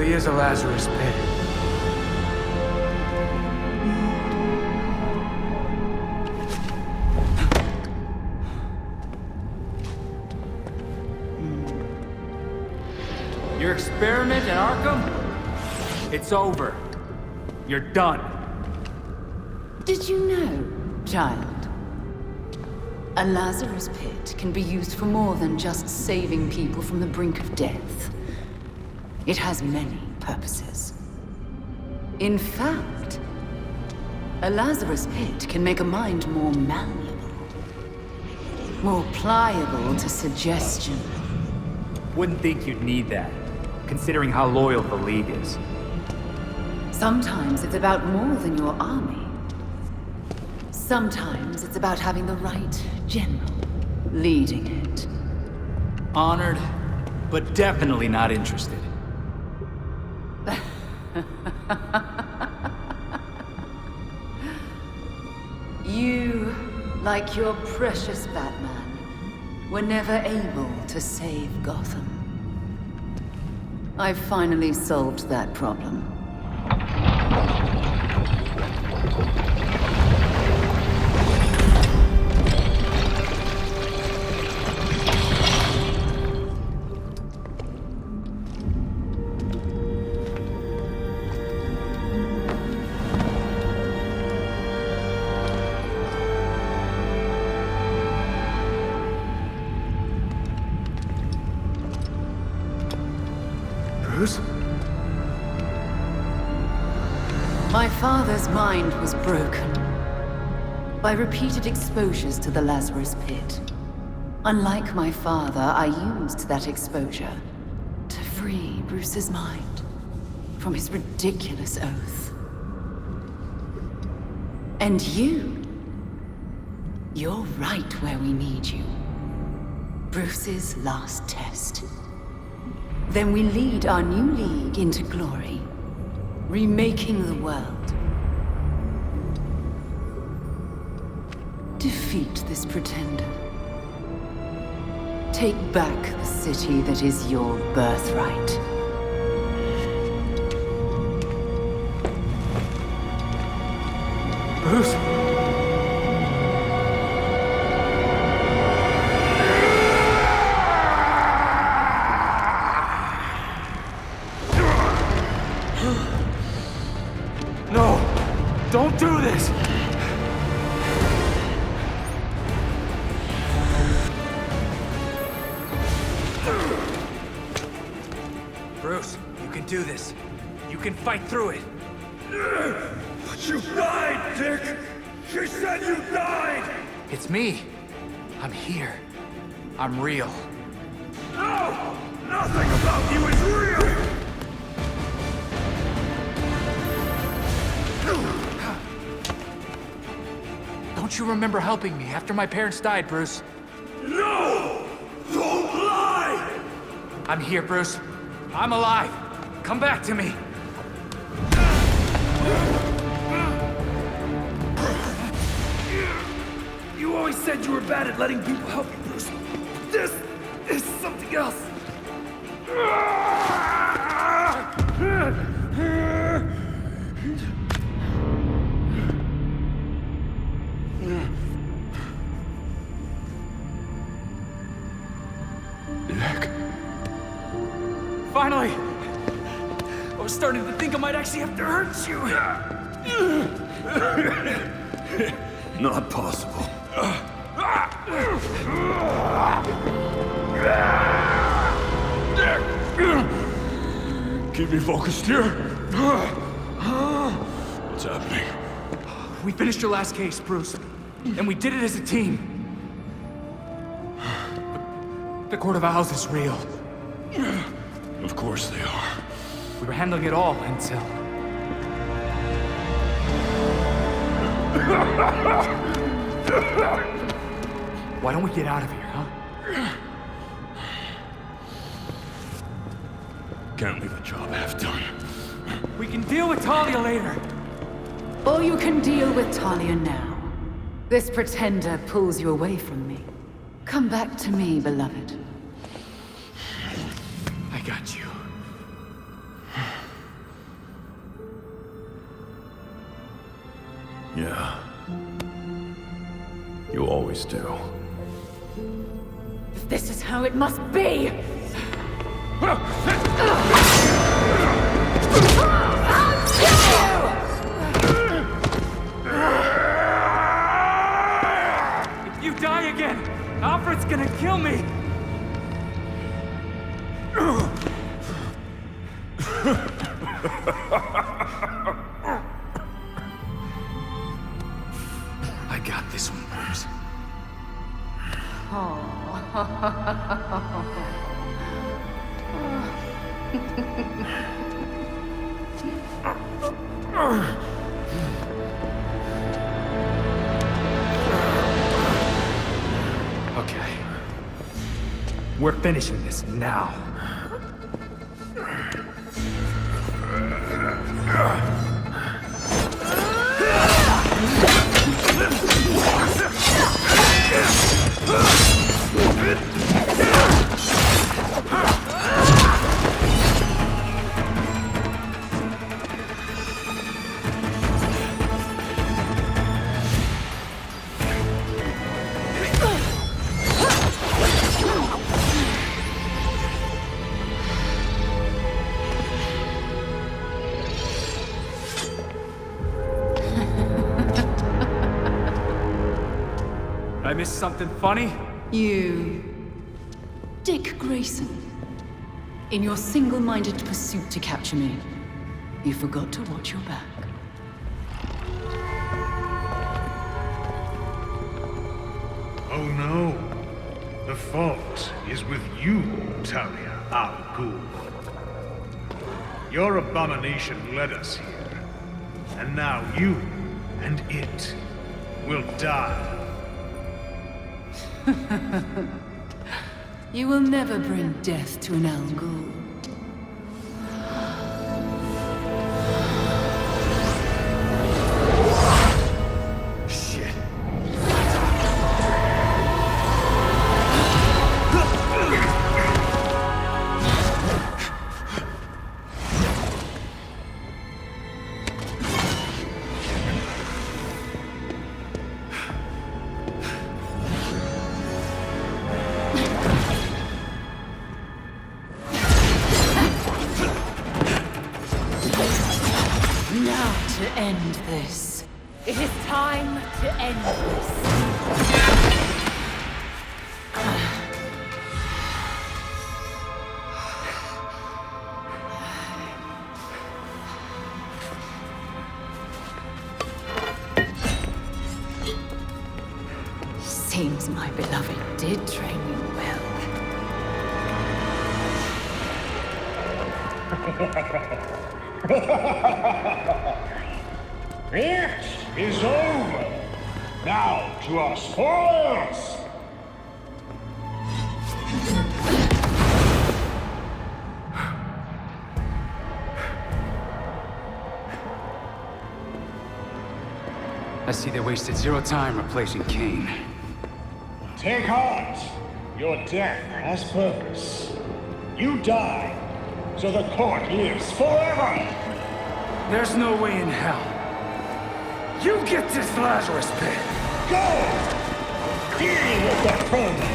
Is a Lazarus pit. Your experiment at Arkham? It's over. You're done. Did you know, child? A Lazarus pit can be used for more than just saving people from the brink of death. It has many purposes. In fact, a Lazarus pit can make a mind more malleable, more pliable to suggestion. Wouldn't think you'd need that, considering how loyal the League is. Sometimes it's about more than your army. Sometimes it's about having the right general leading it. Honored, but definitely not interested. You, like your precious Batman, were never able to save Gotham. I've finally solved that problem. Bruce? My father's mind was broken by repeated exposures to the Lazarus Pit. Unlike my father, I used that exposure to free Bruce's mind from his ridiculous oath. And you're right where we need you. Bruce's last test. Then we lead our new league into glory, remaking the world. Defeat this pretender. Take back the city that is your birthright. Bruce? No! Don't do this! Bruce, you can do this. You can fight through it. But you died, Dick! She said you died! It's me. I'm here. I'm real. No! Nothing about you is real! Don't you remember helping me after my parents died, Bruce? No! Don't lie! I'm here, Bruce. I'm alive. Come back to me. You always said you were bad at letting people help you, Bruce. This is something else. Nick. Finally! I was starting to think I might actually have to hurt you. Not possible. Keep me focused here. What's happening? We finished your last case, Bruce. And we did it as a team. The Court of Owls is real. Of course they are. We were handling it all until... Why don't we get out of here, huh? Can't leave a job half done. We can deal with Talia later. Or you can deal with Talia now. This pretender pulls you away from me. Come back to me, beloved. I got you. Yeah. You always do. If this is how it must be! If you die again, Alfred's gonna kill me! I got this one, Bruce. We're finishing this now. I missed something funny? You... Dick Grayson. In your single-minded pursuit to capture me, you forgot to watch your back. Oh no. The fault is with you, Talia al Ghul. Your abomination led us here. And now you and it will die. You will never bring death to an Al Ghul. Shit. Now to end this. It is time to end this. Seems my beloved did train you well. It is over. Now to our spoils. I see they wasted zero time replacing Kane. Take heart. Your death has purpose. You die, so the court lives forever. There's no way in hell. You get this Lazarus pit. Go! Deal with the vermin.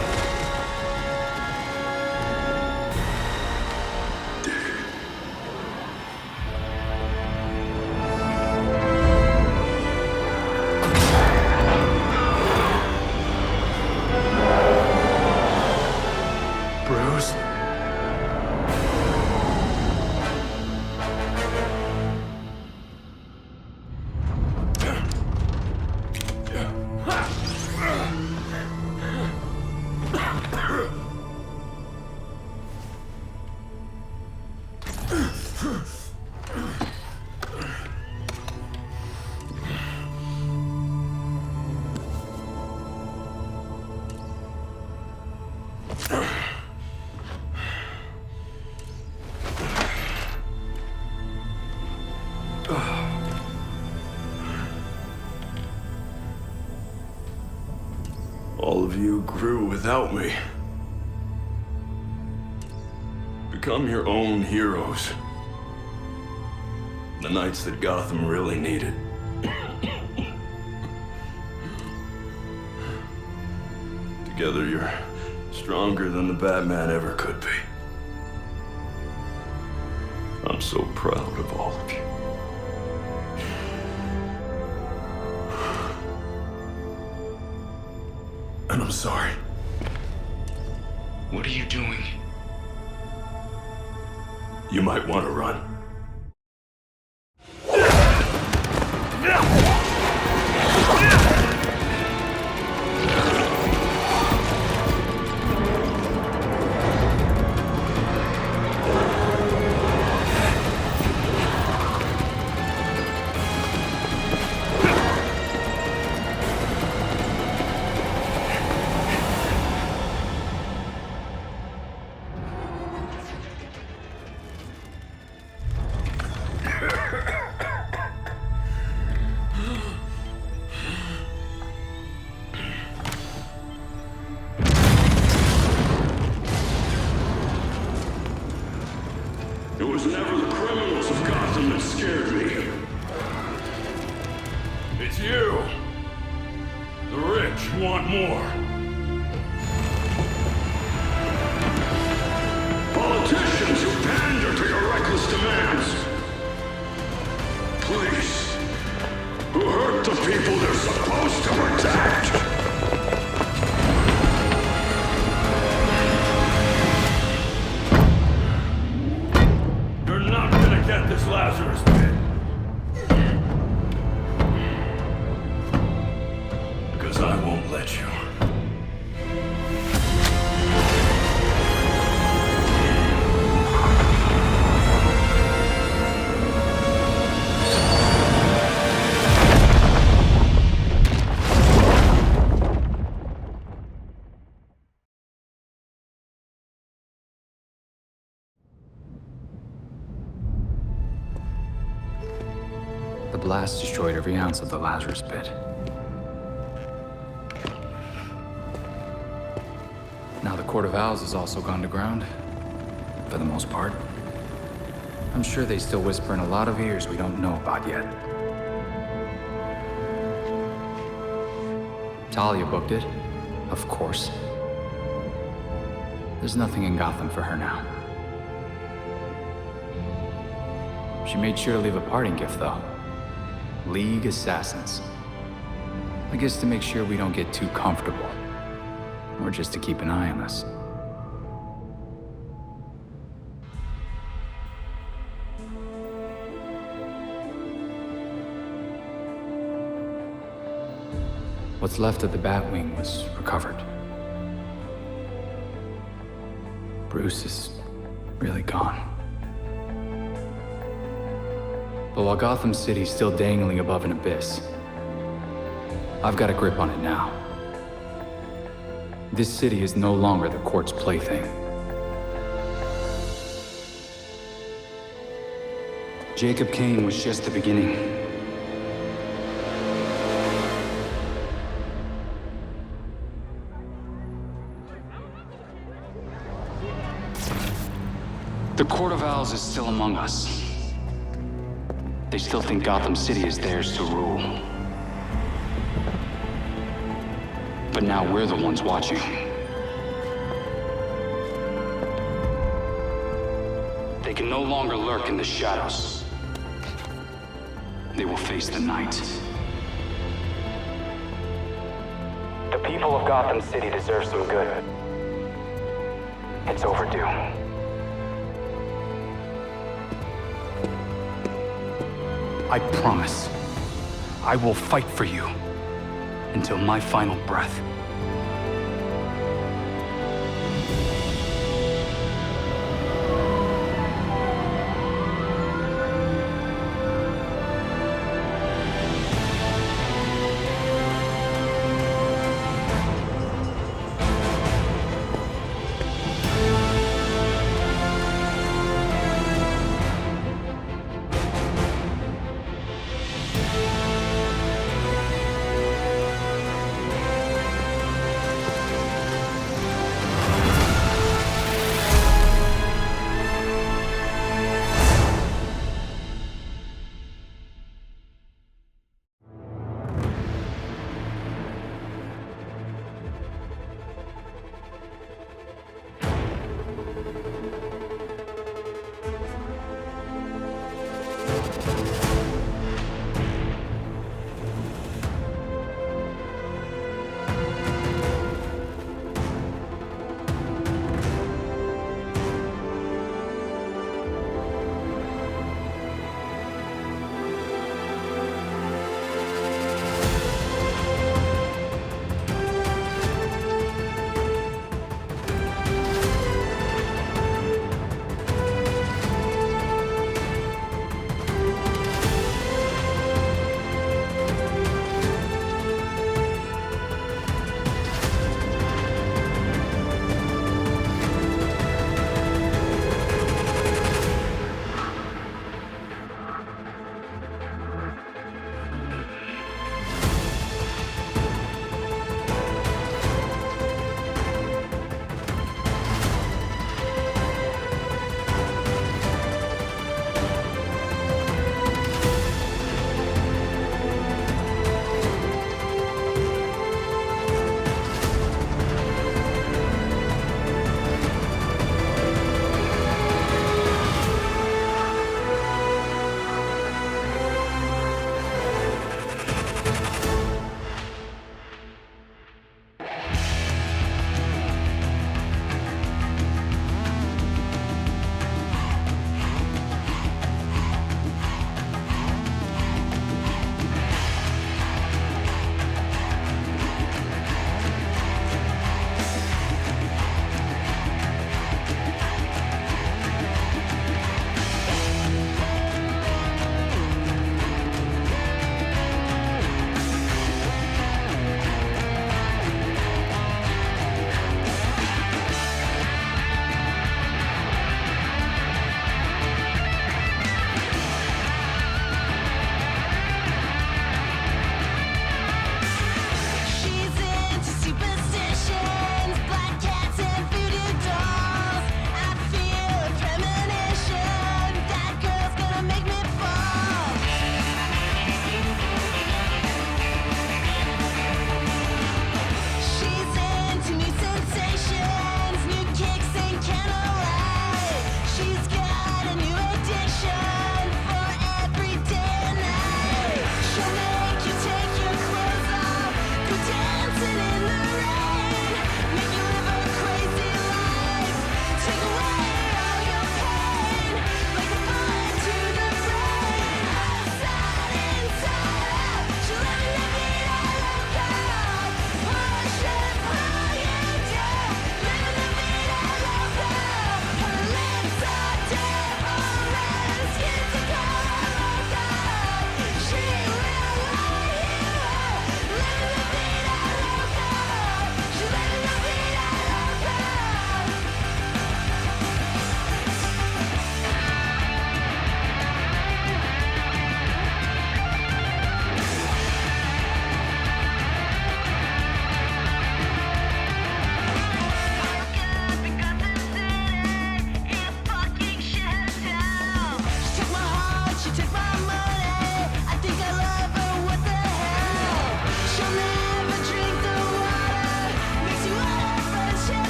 Bruce? All of you grew without me. Become your own heroes. The knights that Gotham really needed. Together you're stronger than the Batman ever could be. I'm so proud of all of you. And I'm sorry. What are you doing? You might want to run. rich want more. Politicians who pander to your reckless demands. Police who hurt the people they're supposed to protect. You're not gonna get this Lazarus pit. Because I won't let you. The blast destroyed every ounce of the Lazarus pit. Now the Court of Owls has also gone to ground. For the most part. I'm sure they still whisper in a lot of ears we don't know about yet. Talia booked it. Of course. There's nothing in Gotham for her now. She made sure to leave a parting gift, though. League Assassins. I guess to make sure we don't get too comfortable. Or just to keep an eye on us. What's left of the Batwing was recovered. Bruce is really gone. But while Gotham City's still dangling above an abyss, I've got a grip on it now. This city is no longer the court's plaything. Jacob Kane was just the beginning. The Court of Owls is still among us. They still think Gotham City is theirs to rule. But now we're the ones watching. They can no longer lurk in the shadows. They will face the night. The people of Gotham City deserve some good. It's overdue. I promise, I will fight for you until my final breath.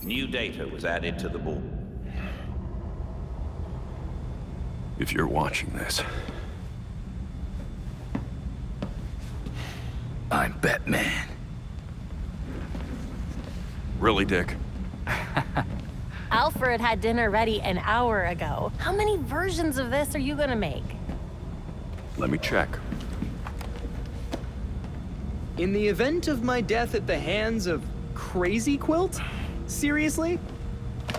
New data was added to the board. If you're watching this, I'm Batman. Really, Dick? Alfred had dinner ready an hour ago. How many versions of this are you gonna make? Let me check. In the event of my death at the hands of Crazy Quilt? Seriously?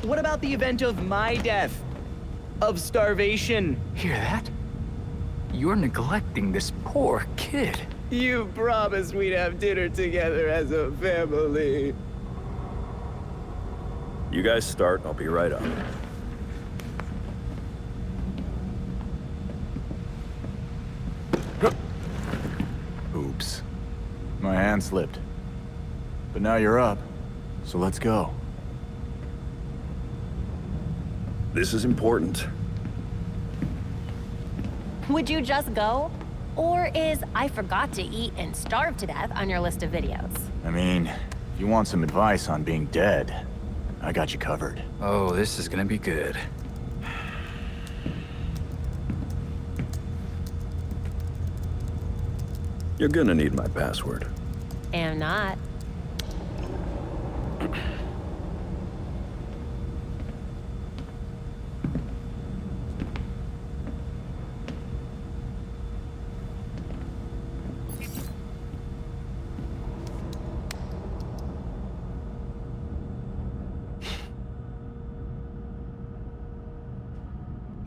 What about the event of my death? Of starvation? Hear that? You're neglecting this poor kid. You promised we'd have dinner together as a family. You guys start, I'll be right up. Oops. My hand slipped. But now you're up, so let's go. This is important. Would you just go? Or is I forgot to eat and starve to death on your list of videos? I mean, if you want some advice on being dead, I got you covered. Oh, this is gonna be good. You're gonna need my password. Am not.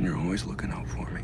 You're always looking out for me.